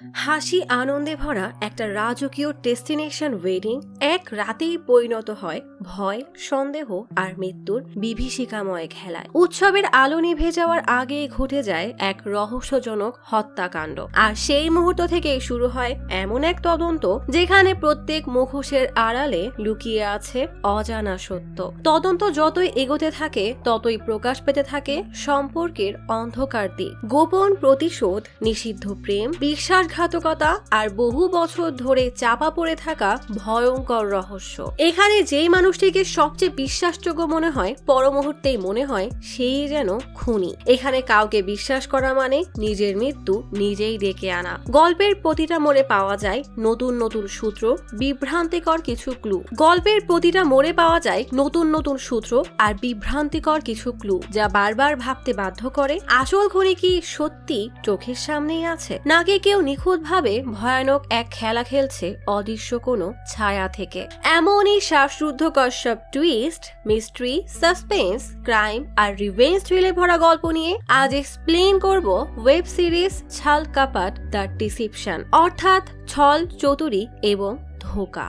হাসি আনন্দে ভরা একটা রাজকীয় ডেস্টিনেশন ওয়েডিং এক রাতেই পরিণত হয় ভয়, সন্দেহ আর মৃত্যুর বিভীষিকাময় খেলায়। উৎসবের আলো নিভে যাওয়ার আগেই ঘটে যায় এক রহস্যজনক হত্যাকাণ্ড, আর সেই মুহূর্ত থেকেই শুরু হয় এমন এক তদন্ত যেখানে প্রত্যেক মুখোশের আড়ালে লুকিয়ে আছে অজানা সত্য। তদন্ত যতই এগোতে থাকে ততই প্রকাশ পেতে থাকে সম্পর্কের অন্ধকার দিক, গোপন প্রতিশোধ, নিষিদ্ধ প্রেম, বিশ্বাসঘাতকতা আর বহু বছর ধরে চাপা পড়ে থাকা ভয়ঙ্কর রহস্য। এখানে যেই মানুষটিকে সবচেয়ে বিশ্বাসযোগ্য মনে হয় পর মুহূর্তেই মনে হয় সেই যেন খুনি। এখানে কাউকে বিশ্বাস করা মানে নিজের মৃত্যু নিজেই ডেকে আনা। গল্পের প্রতিটা মোড়ে পাওয়া যায় নতুন নতুন সূত্র, বিভ্রান্তিকর কিছু ক্লু। আর বিভ্রান্তিকর কিছু ক্লু যা বারবার ভাবতে বাধ্য করে আসল খুনি কি সত্যি চোখের সামনেই আছে, নাকি কেউ নিখুঁতভাবে ভয়ানক এক খেলা খেলছে অদৃশ্য কোনো ছায়া থেকে। এমনই শ্বাসরুদ্ধকর সব টুইস্ট, মিস্ট্রি, সাসপেন্স, ক্রাইম আর রিভেঞ্জ থ্রিলে ভরা গল্প নিয়ে আজ এক্সপ্লেইন করব ওয়েব সিরিজ ছাল কাপাট দ্য ডিসিপশন, অর্থাৎ ছল, চতুরি এবং ধোঁকা।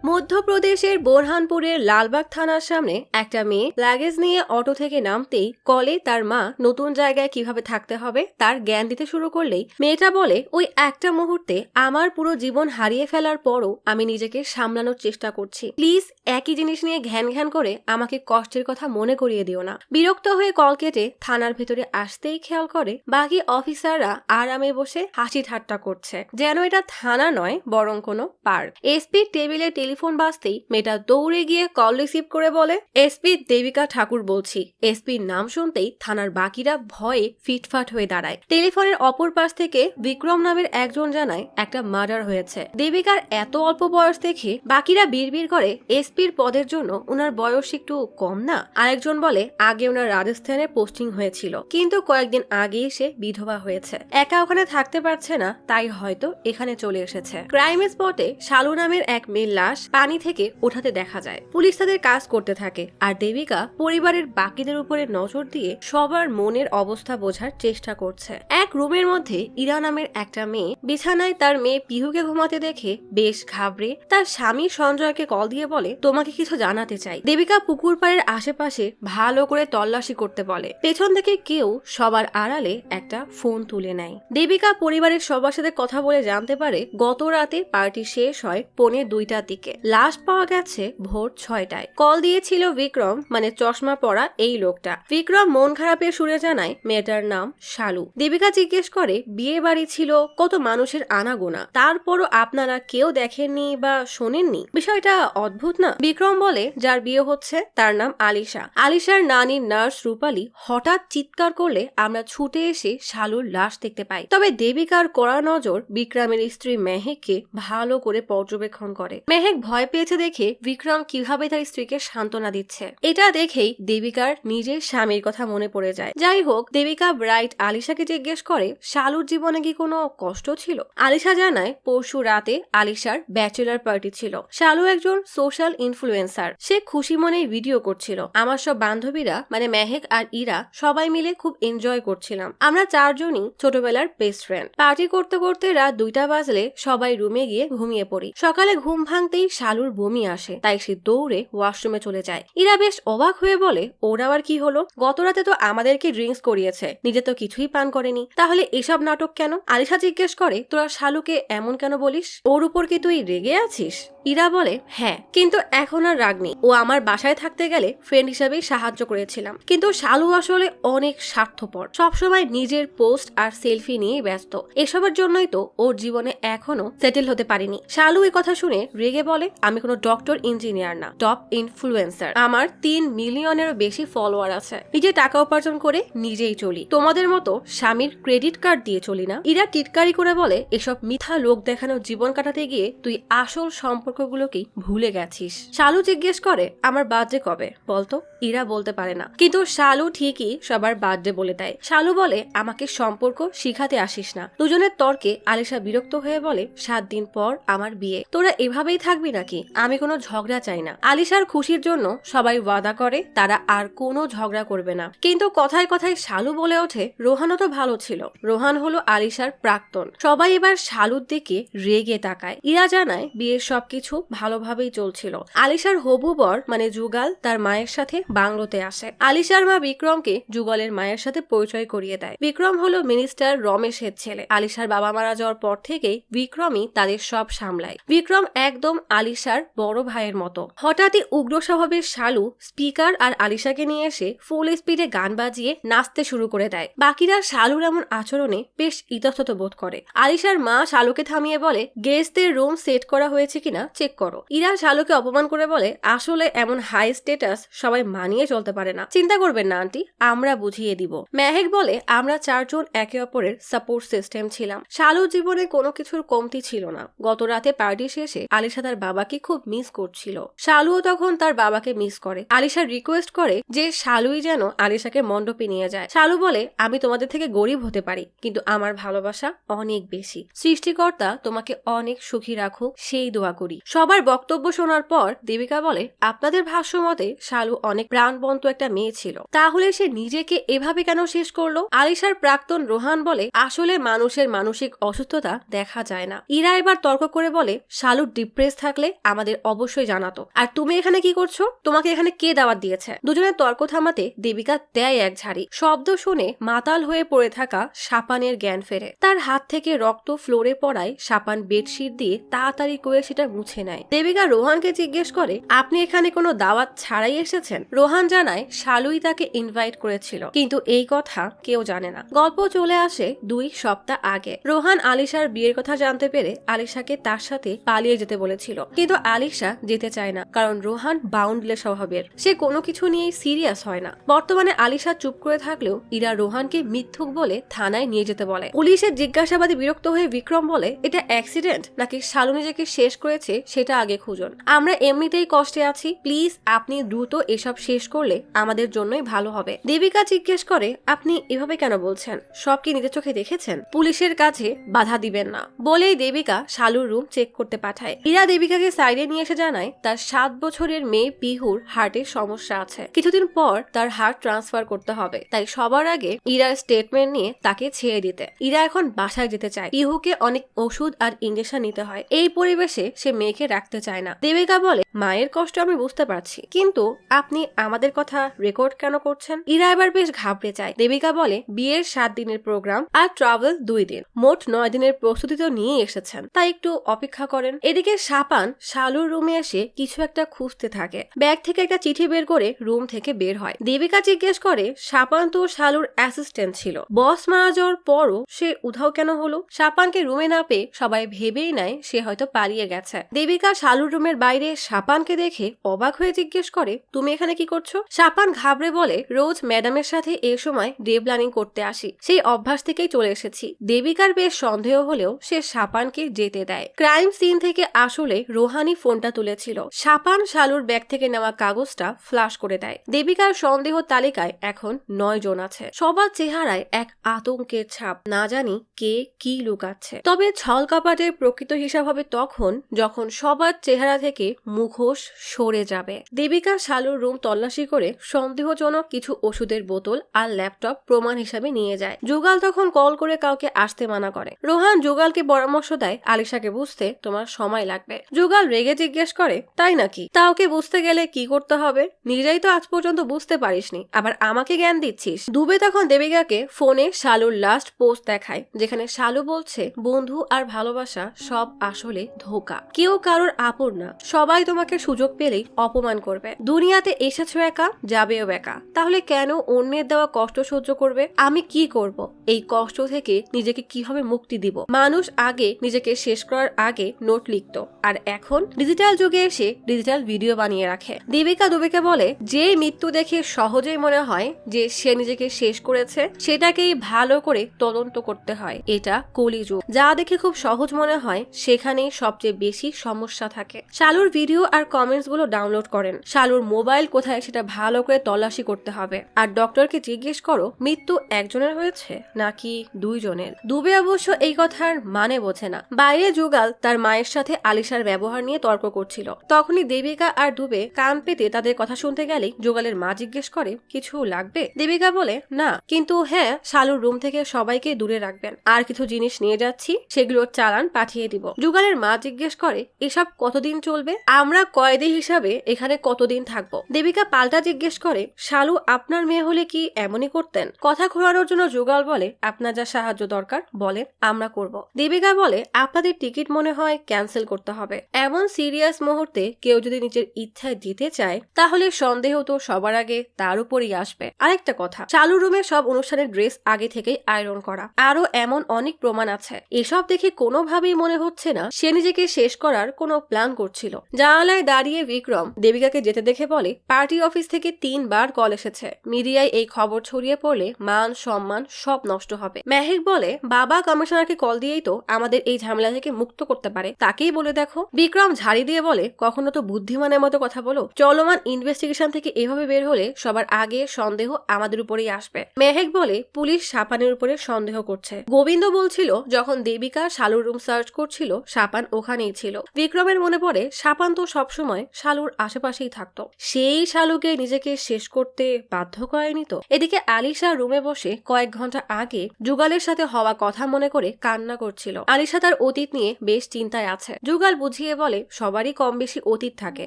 মধ্যপ্রদেশের বোরহানপুরের লালবাগ থানার সামনে একটা মেয়ে লাগেজ নিয়ে অটো থেকে নামতেই কলে তার মা নতুন জায়গায় কিভাবে থাকতে হবে তার জ্ঞান দিতে শুরু করলেই মেয়েটা বলে, ওই একটা মুহূর্তে আমার পুরো জীবন হারিয়ে ফেলার পরও আমি নিজেকে সামলানোর চেষ্টা করছি, প্লিজ একই জিনিস নিয়ে ঘ্যান ঘ্যান করে আমাকে কষ্টের কথা মনে করিয়ে দিও না। বিরক্ত হয়ে কল কেটে থানার ভেতরে আসতেই খেয়াল করে বাকি অফিসাররা আরামে বসে হাসি ঠাট্টা করছে, যেন এটা থানা নয় বরং কোনো পার্ক। এসপি টেবিলে টেলিফোন বাজতেই মেয়েটা দৌড়ে গিয়ে কল রিসিভ করে বলে, এসপি দেবিকা ঠাকুর বলছি। এসপির নাম শুনতেই থানার বাকিরা ভয়ে ফিটফাট হয়ে দাঁড়ায়। টেলিফোনের অপর পাশ থেকে বিক্রম নামের একজন জানায় একটা মার্ডার হয়েছে। দেবিকার এত অল্প বয়স দেখে বাকিরা বিড়বিড় করে, এসপির পদের জন্য ওনার বয়স একটু কম না? আরেকজন বলে, আগে ওনার রাজস্থানে পোস্টিং হয়েছিল, কিন্তু কয়েকদিন আগে সে বিধবা হয়েছে, একা ওখানে থাকতে পারছে না, তাই হয়তো এখানে চলে এসেছে। ক্রাইম স্পটে শালু নামের এক মেয়ের লাশ পানি থেকে ওঠাতে দেখা যায়। পুলিশ তাদের কাজ করতে থাকে, আর দেবিকা পরিবারের বাকিদের উপরে নজর দিয়ে সবার মনের অবস্থা বোঝার চেষ্টা করছে। এক রুমের মধ্যে ইরা নামের একটা মেয়ে বিছানায় তার মেয়ে পিহুকে ঘুমাতে দেখে বেশ ঘাবড়ে তার স্বামী সঞ্জয়কে কল দিয়ে বলে, তোমাকে কিছু জানাতে চাই। দেবিকা পুকুর পাড়ের আশেপাশে ভালো করে তল্লাশি করতে বলে। পেছন থেকে কেউ সবার আড়ালে একটা ফোন তুলে নেয়। দেবিকা পরিবারের সবার সাথে কথা বলে জানতে পারে গত রাতে পার্টি শেষ হয় 1:45টার দিকে, লাশ পাওয়া গেছে ভোর 6টায়। কল দিয়েছিল বিক্রম, মানে চশমা পরা এই লোকটা। বিক্রম মন খারাপের সুরে জানায় মেয়েটার নাম শালু। দেবিকা জিজ্ঞেস করে, বিয়ে বাড়ি ছিল, কত মানুষের আনাগোনা, তারপরও আপনারা কেউ দেখেননি বা শোনেননি? বিষয়টা অদ্ভুত না? বিক্রম বলে, যার বিয়ে হচ্ছে তার নাম আলিশা। আলিশার নানির নার্স রূপালী হঠাৎ চিৎকার করলে আমরা ছুটে এসে শালুর লাশ দেখতে পাই। তবে দেবিকার কড়া নজর বিক্রমের স্ত্রী মেহেককে ভালো করে পর্যবেক্ষণ করে। মেহেক ভয় পেয়েছে দেখে বিক্রম কিভাবে তার স্ত্রীকে সান্ত্বনা দিচ্ছে, এটা দেখেই দেবিকার নিজের স্বামীর কথা মনে পড়ে যায়। যাই হোক, দেবিকা ব্রাইট আলিশাকে জিজ্ঞেস করে, শালুর জীবনে কি কোনো কষ্ট ছিল? আলিশা জানায়, পরশু রাতে আলিশার ব্যাচেলার পার্টি ছিল। শালু একজন সোশ্যাল ইনফ্লুয়েন্সার, সে খুশি মনেই ভিডিও করছিল। আমার সব বান্ধবীরা মানে মেহেক আর ইরা সবাই মিলে খুব এনজয় করছিলাম। আমরা চারজনই ছোটবেলার বেস্ট ফ্রেন্ড। পার্টি করতে করতে রাত 2টা বাজলে সবাই রুমে গিয়ে ঘুমিয়ে পড়ি। সকালে ঘুম ভাঙতেই শালুর বমি আসে, তাই সে দৌড়ে ওয়াশরুমে চলে যায়। ইরা বেশ অবাক হয়ে বলে, ওর আবার কি হলো? গত রাতে তো আমাদেরকে ড্রিঙ্কস করিয়েছে, নিজে তো কিছুই পান করেনি, তাহলে এসব নাটক কেন? আলিশা জিজ্ঞেস করে, তোরা শালুকে এমন কেন বলিস? ওর উপর কি তুই রেগে আছিস? ইরা বলে, হ্যাঁ, কিন্তু এখন আর রাগ নেই। ও আমার বাসায় থাকতে গেলে ফ্রেন্ড হিসেবেই সাহায্য করেছিলাম, কিন্তু শালু আসলে অনেক স্বার্থপর, সবসময় নিজের পোস্ট আর সেলফি নিয়েই ব্যস্ত। এসবের জন্যই তো ওর জীবনে এখনো সেটেল হতে পারিনি। শালু এই কথা শুনে রেগে বলে, আমি কোনো ডক্টর ইঞ্জিনিয়ার না, টপ ইনফ্লুয়েন্সার। আমার 3 মিলিয়নেরও বেশি ফলোয়ার আছে, নিজে টাকা উপার্জন করে নিজেই চলি, তোমাদের মতো স্বামীর ক্রেডিট কার্ড দিয়ে চলি না। ইরা টিটকারি করে বলে, এসব মিথ্যা লোক দেখানো জীবন কাটাতে গিয়ে তুই আসল সম্পর্কগুলোকেই ভুলে গেছিস। শালু জিজ্ঞেস করে, আমার বার্থডে কবে বলতো? ইরা বলতে পারে না, কিন্তু শালু ঠিকই সবার বার্থডে বলে দেয়। শালু বলে, আমাকে সম্পর্ক শিখাতে আসিস না। দুজনের তর্কে আলিশা বিরক্ত হয়ে বলে, 7 দিন পর আমার বিয়ে, তোরা এভাবেই থাকবি করবি নাকি? আমি কোনো ঝগড়া চাই না। আলিশার খুশির জন্য সবাই ওয়াদা করে তারা আর কোনো ঝগড়া করবে না, কিন্তু কথায় কথায় শালু বলে ওঠে রোহানও তো ভালো ছিল। রোহান হলো আলিশার প্রাক্তন। সবাই এবার শালুর দিকে রেগে তাকায়। ইরা জানায় বিয়ের সবকিছু ভালোভাবেই চলছিল। আলিশার হবু বর মানে যুগাল তার মায়ের সাথে বাংলোতে আসে। আলিশার মা বিক্রমকে যুগলের মায়ের সাথে পরিচয় করিয়ে দেয়। বিক্রম হলো মিনিস্টার রমেশের ছেলে। আলিশার বাবা মারা যাওয়ার পর থেকেই বিক্রমই তাদের সব সামলায়। বিক্রম একদম আলিশার বড় ভাইয়ের মতো। হঠাৎই উগ্র স্বভাবের শালু স্পিকার আর আলিশাকে নিয়ে এসে ফুল স্পিডে গান বাজিয়ে নাচতে শুরু করে দেয়। বাকিরা শালুর এমন আচরণে বেশ ইতস্তত বোধ করে। আলিশার মা শালুকে থামিয়ে বলে গেস্টদের রুম সেট করা হয়েছে কিনা চেক করো। ইরা শালুকে অপমান করে বলে আসলে এমন হাই স্ট্যাটাস সবাই মানিয়ে চলতে পারে না, চিন্তা করবেন না আন্টি, আমরা বুঝিয়ে দিব। মেহেক বলে আমরা চারজন একে অপরের সাপোর্ট সিস্টেম ছিলাম। শালুর জীবনে কোনো কিছুর কমতি ছিল না। গত রাতে পার্টি শেষে আলিশা তার বাবাকে খুব মিস করছিল। শালুও তখন তার বাবাকে মিস করে। আলিশা রিকোয়েস্ট করে যে শালুই যেন আলিশাকে মণ্ডপে নিয়ে যায়। শালু বলে আমি তোমাদের থেকে গরিব হতে পারি, কিন্তু আমার ভালোবাসা অনেক বেশি। সৃষ্টিকর্তা তোমাকে অনেক সুখী রাখুক সেই দোয়া করি। সবার বক্তব্য শোনার পর দেবিকা বলে আপনাদের ভাষ্য মতে শালু অনেক প্রাণবন্ত একটা মেয়ে ছিল, তাহলে সে নিজেকে এভাবে কেন শেষ করলো? আলিশার প্রাক্তন রোহান বলে আসলে মানুষের মানসিক অসুস্থতা দেখা যায় না। ইরা এবার তর্ক করে বলে শালু ডিপ্রেস থাকলে আমাদের অবশ্যই জানাতো। আর তুমি এখানে কি করছো? তোমাকে এখানে কে দাওয়াত দিয়েছে? দুজনের তর্ক থামাতে দেবিকা দেয় এক ঝাড়ি। শব্দ শুনে মাতাল হয়ে পড়ে থাকা শাপানের জ্ঞান ফেরে। তার হাত থেকে রক্ত ফ্লোরে পড়ায় শাপান বেডশিট দিয়ে তাড়াতাড়ি করে সেটা মুছে নেয়। দেবিকা রোহানকে জিজ্ঞেস করে আপনি এখানে কোনো দাওয়াত ছাড়াই এসেছেন? রোহান জানায় শালুই তাকে ইনভাইট করেছিল, কিন্তু এই কথা কেউ জানে না। গল্প চলে আসে 2 সপ্তাহ আগে। রোহান আলিশার বিয়ের কথা জানতে পেরে আলিশাকে তার সাথে পালিয়ে যেতে বলেছিল, কিন্তু আলিশা যেতে চায় না, কারণ রোহান বাউন্ডলে স্বভাবের। সে কোনো কিছু নিয়েই সিরিয়াস হয় না। বর্তমানে আলিশা চুপ করে থাকলেও ইরা রোহানকে মিথ্যুক বলে থানায় নিয়ে যেতে বলে। পুলিশের জিজ্ঞাসাবাদে বিরক্ত হয়ে বিক্রম বলে এটা অ্যাক্সিডেন্ট নাকি শালু নিজেকে শেষ করেছে সেটা আগে খুঁজুন। আমরা এমনিতেই কষ্টে আছি, প্লিজ আপনি দ্রুত এসব শেষ করলে আমাদের জন্যই ভালো হবে। দেবিকা জিজ্ঞেস করে আপনি এভাবে কেন বলছেন? সব কি নিজের চোখে দেখেছেন? পুলিশের কাছে বাধা দিবেন না বলেই দেবিকা শালুর রুম চেক করতে পাঠায়। ইরা দেবিকাকে সাইডে নিয়ে এসে জানায় তার 7 বছরের মেয়ে পিহুর হার্টের সমস্যা আছে, কিছুদিন পর তার হার্ট ট্রান্সফার করতে হবে, তাই সবার আগে ইরার স্টেটমেন্ট নিয়ে তাকে ছেড়ে দিতে। ইরা এখন বাসায় যেতে চায়। পিহুকে অনেক ওষুধ আর ইঞ্জেকশন নিতে হয়। এই পরিবেশে সে মেয়েকে রাখতে চায় না। দেবিকা বলে মায়ের কষ্ট আমি বুঝতে পারছি, কিন্তু আপনি আমাদের কথা রেকর্ড কেন করছেন? ইরা এবার বেশ ঘাবড়ে যায়। দেবিকা বলে বিয়ের 7 দিনের প্রোগ্রাম আর ট্রাভেল 2 দিন, মোট 9 দিনের প্রস্তুতি তো নিয়ে এসেছেন, তাই একটু অপেক্ষা করেন। এদিকে শাপান শালুর রুমে এসে কিছু একটা খুঁজতে থাকে। ব্যাগ থেকে একটা চিঠি বের করে রুম থেকে বের হয়। দেবিকা জিজ্ঞেস করে শাপান তো শালুর অ্যাসিস্ট্যান্ট ছিল, বস মারা যাওয়ার পরও সে উধাও কেন হলো? শাপানকে রুমে না পেয়ে সবাই ভেবেই নেয় সে হয়তো পালিয়ে গেছে। দেবিকা শালুর রুমের বাইরে শাপানকে দেখে অবাক হয়ে জিজ্ঞেস করে তুমি এখানে কি করছো? শাপান ঘাবড়ে বলে রোজ ম্যাডামের সাথে এ সময় ডে প্ল্যানিং করতে আসি, সেই অভ্যাস থেকেই চলে এসেছি। দেবিকার বেশ সন্দেহ হলেও সে শাপানকে যেতে দেয়। ক্রাইম সিন থেকে আসলে রোহানি ফোনটা তুলেছিল। শাপান শালুর ব্যাগ থেকে নেওয়া কাগজটা ফ্লাশ করে দেয়। দেবিকার সন্দেহ তালিকায় এখন 9 জন আছে। সবার চেহারায় এক আতঙ্কের ছাপ, না জানি কে কি লুকাচ্ছে। তবে ছল কাপাটের প্রকৃত হিসাব হবে তখন যখন সবার চেহারা থেকে মুখোশ সরে যাবে। দেবিকা শালুর রুম তল্লাশি করে সন্দেহজনক কিছু ওষুধের বোতল আর ল্যাপটপ প্রমাণ হিসাবে নিয়ে যায়। যুগাল তখন কল করে কাউকে আসতে মানা করে। রোহান যুগালকে পরামর্শ দেয় আলিশাকে বুঝতে তোমার সময় লাগবে। যুগাল রেগে জিজ্ঞেস করে তাই নাকি? তা ওকে বুঝতে গেলে কি করতে হবে? নিজেই তো আজ পর্যন্ত বুঝতে পারিসনি, আবার আমাকে জ্ঞান দিচ্ছিস। দুবে তখন দেবিকাকে ফোনে শালুর লাস্ট পোস্ট দেখায়, যেখানে শালু বলছে বন্ধু আর ভালোবাসা সব আসলে ধোঁকা, কেউ কারোর আপন না, সবাই তোমাকে সুযোগ পেলেই অপমান করবে। দুনিয়াতে এসেছো একা, যাবেও একা, তাহলে কেন অন্যের দেওয়া কষ্ট সহ্য করবে? আমি কি করব? এই কষ্ট থেকে নিজেকে কিভাবে মুক্তি দিব? মানুষ আগে নিজেকে শেষ করার আগে নোট লিখতো, আর এখন ডিজিটাল যুগে এসে ডিজিটাল ভিডিও বানিয়ে রাখে। দেবিকা দুবেকে বলে যে মৃত্যু দেখে সহজেই মনে হয় যে সে নিজেকে শেষ করেছে, সেটাকেই ভালো করে তদন্ত করতে হয়। এটা কলিযুগ, যা দেখে খুব সহজ মনে হয় সেখানেই সবচেয়ে বেশি সমস্যা থাকে। শালুর ভিডিও আর কমেন্টস গুলো ডাউনলোড করেন। শালুর মোবাইল কোথায় সেটা ভালো করে তল্লাশি করতে হবে। আর ডক্টরকে জিজ্ঞেস করো মৃত্যু একজনের হয়েছে নাকি 2 জনের। দুবে অবশ্য এই কথার মানে বোঝে না। বাইরে যুগাল তার মায়ের সাথে আলিশার ব্যবহার ব্যবহার নিয়ে তর্ক করছিল। তখনই দেবিকা আর দুবে কান পেতে তাদের কথা শুনতে গেলেই যুগলের মা জিজ্ঞেস করে, কিছু লাগবে? দেবিকা বলে, না, কিন্তু হ্যাঁ, শালুর রুম থেকে সবাইকে দূরে রাখবেন। আর কিছু জিনিস নিয়ে যাচ্ছি, সেগুলোর চালান পাঠিয়ে দিব। যুগলের মা জিজ্ঞেস করে, এসব কতদিন চলবে? আমরা কয়েদি হিসাবে এখানে কতদিন থাকবো? দেবিকা পাল্টা জিজ্ঞেস করে, শালু আপনার মেয়ে হলে কি এমনই করতেন? কথা ঘোরানোর জন্য যুগল বলে, আপনার যা সাহায্য দরকার বলেন, আমরা করব। দেবিকা বলে, আপনাদের টিকিট মনে হয় ক্যান্সেল করতে হবে। এমন সিরিয়াস মুহূর্তে কেউ যদি নিজের ইচ্ছায় দিতে চায় তাহলে সন্দেহ তো সবার আগে তার উপরই আসবে। আরেকটা কথা, চালু রুমে সব অনুষ্ঠানের ড্রেস আগে থেকেই আয়রন করা। আরো এমন অনেক প্রমাণ আছে। এসব দেখে কোনোভাবেই মনে হচ্ছে না সে নিজেকে শেষ করার কোনো প্ল্যান করছিল। জানালায় দাঁড়িয়ে বিক্রম দেবিকাকে যেতে দেখে বলে, পার্টি অফিস থেকে 3 বার কল এসেছে। মিডিয়ায় এই খবর ছড়িয়ে পড়লে মান সম্মান সব নষ্ট হবে। মেহেক বলে, বাবা কমিশনারকে কল দিয়েই তো আমাদের এই ঝামেলা থেকে মুক্ত করতে পারে, তাকেই বলে দেখো। বিক্রম ঝাড়ি দিয়ে বলে, কখনো তো বুদ্ধিমানের মতো কথা বলো। চলমান ইনভেস্টিগেশন থেকে এভাবে বের হলে সবার আগে সন্দেহ আমাদের উপরেই আসবে। মেহেক বলে, পুলিশ সাপানের উপরে সন্দেহ করছে। গোবিন্দ বলছিল, যখন দেবিকা শালুর রুম সার্চ করছিল সাপান ওখানেই ছিল। বিক্রমের মনে পড়ে, সাপান তো সবসময় শালুর আশেপাশেই থাকতো। সেই শালুকে নিজেকে শেষ করতে বাধ্য করেনি তো? এদিকে আলিশা রুমে বসে কয়েক ঘন্টা আগে যুগলের সাথে হওয়া কথা মনে করে কান্না করছিল। আলিশা তার অতীত নিয়ে বেশ চিন্তায় আছে। যুগল বুঝিয়ে বলে, সবারই কম বেশি অতীত থাকে,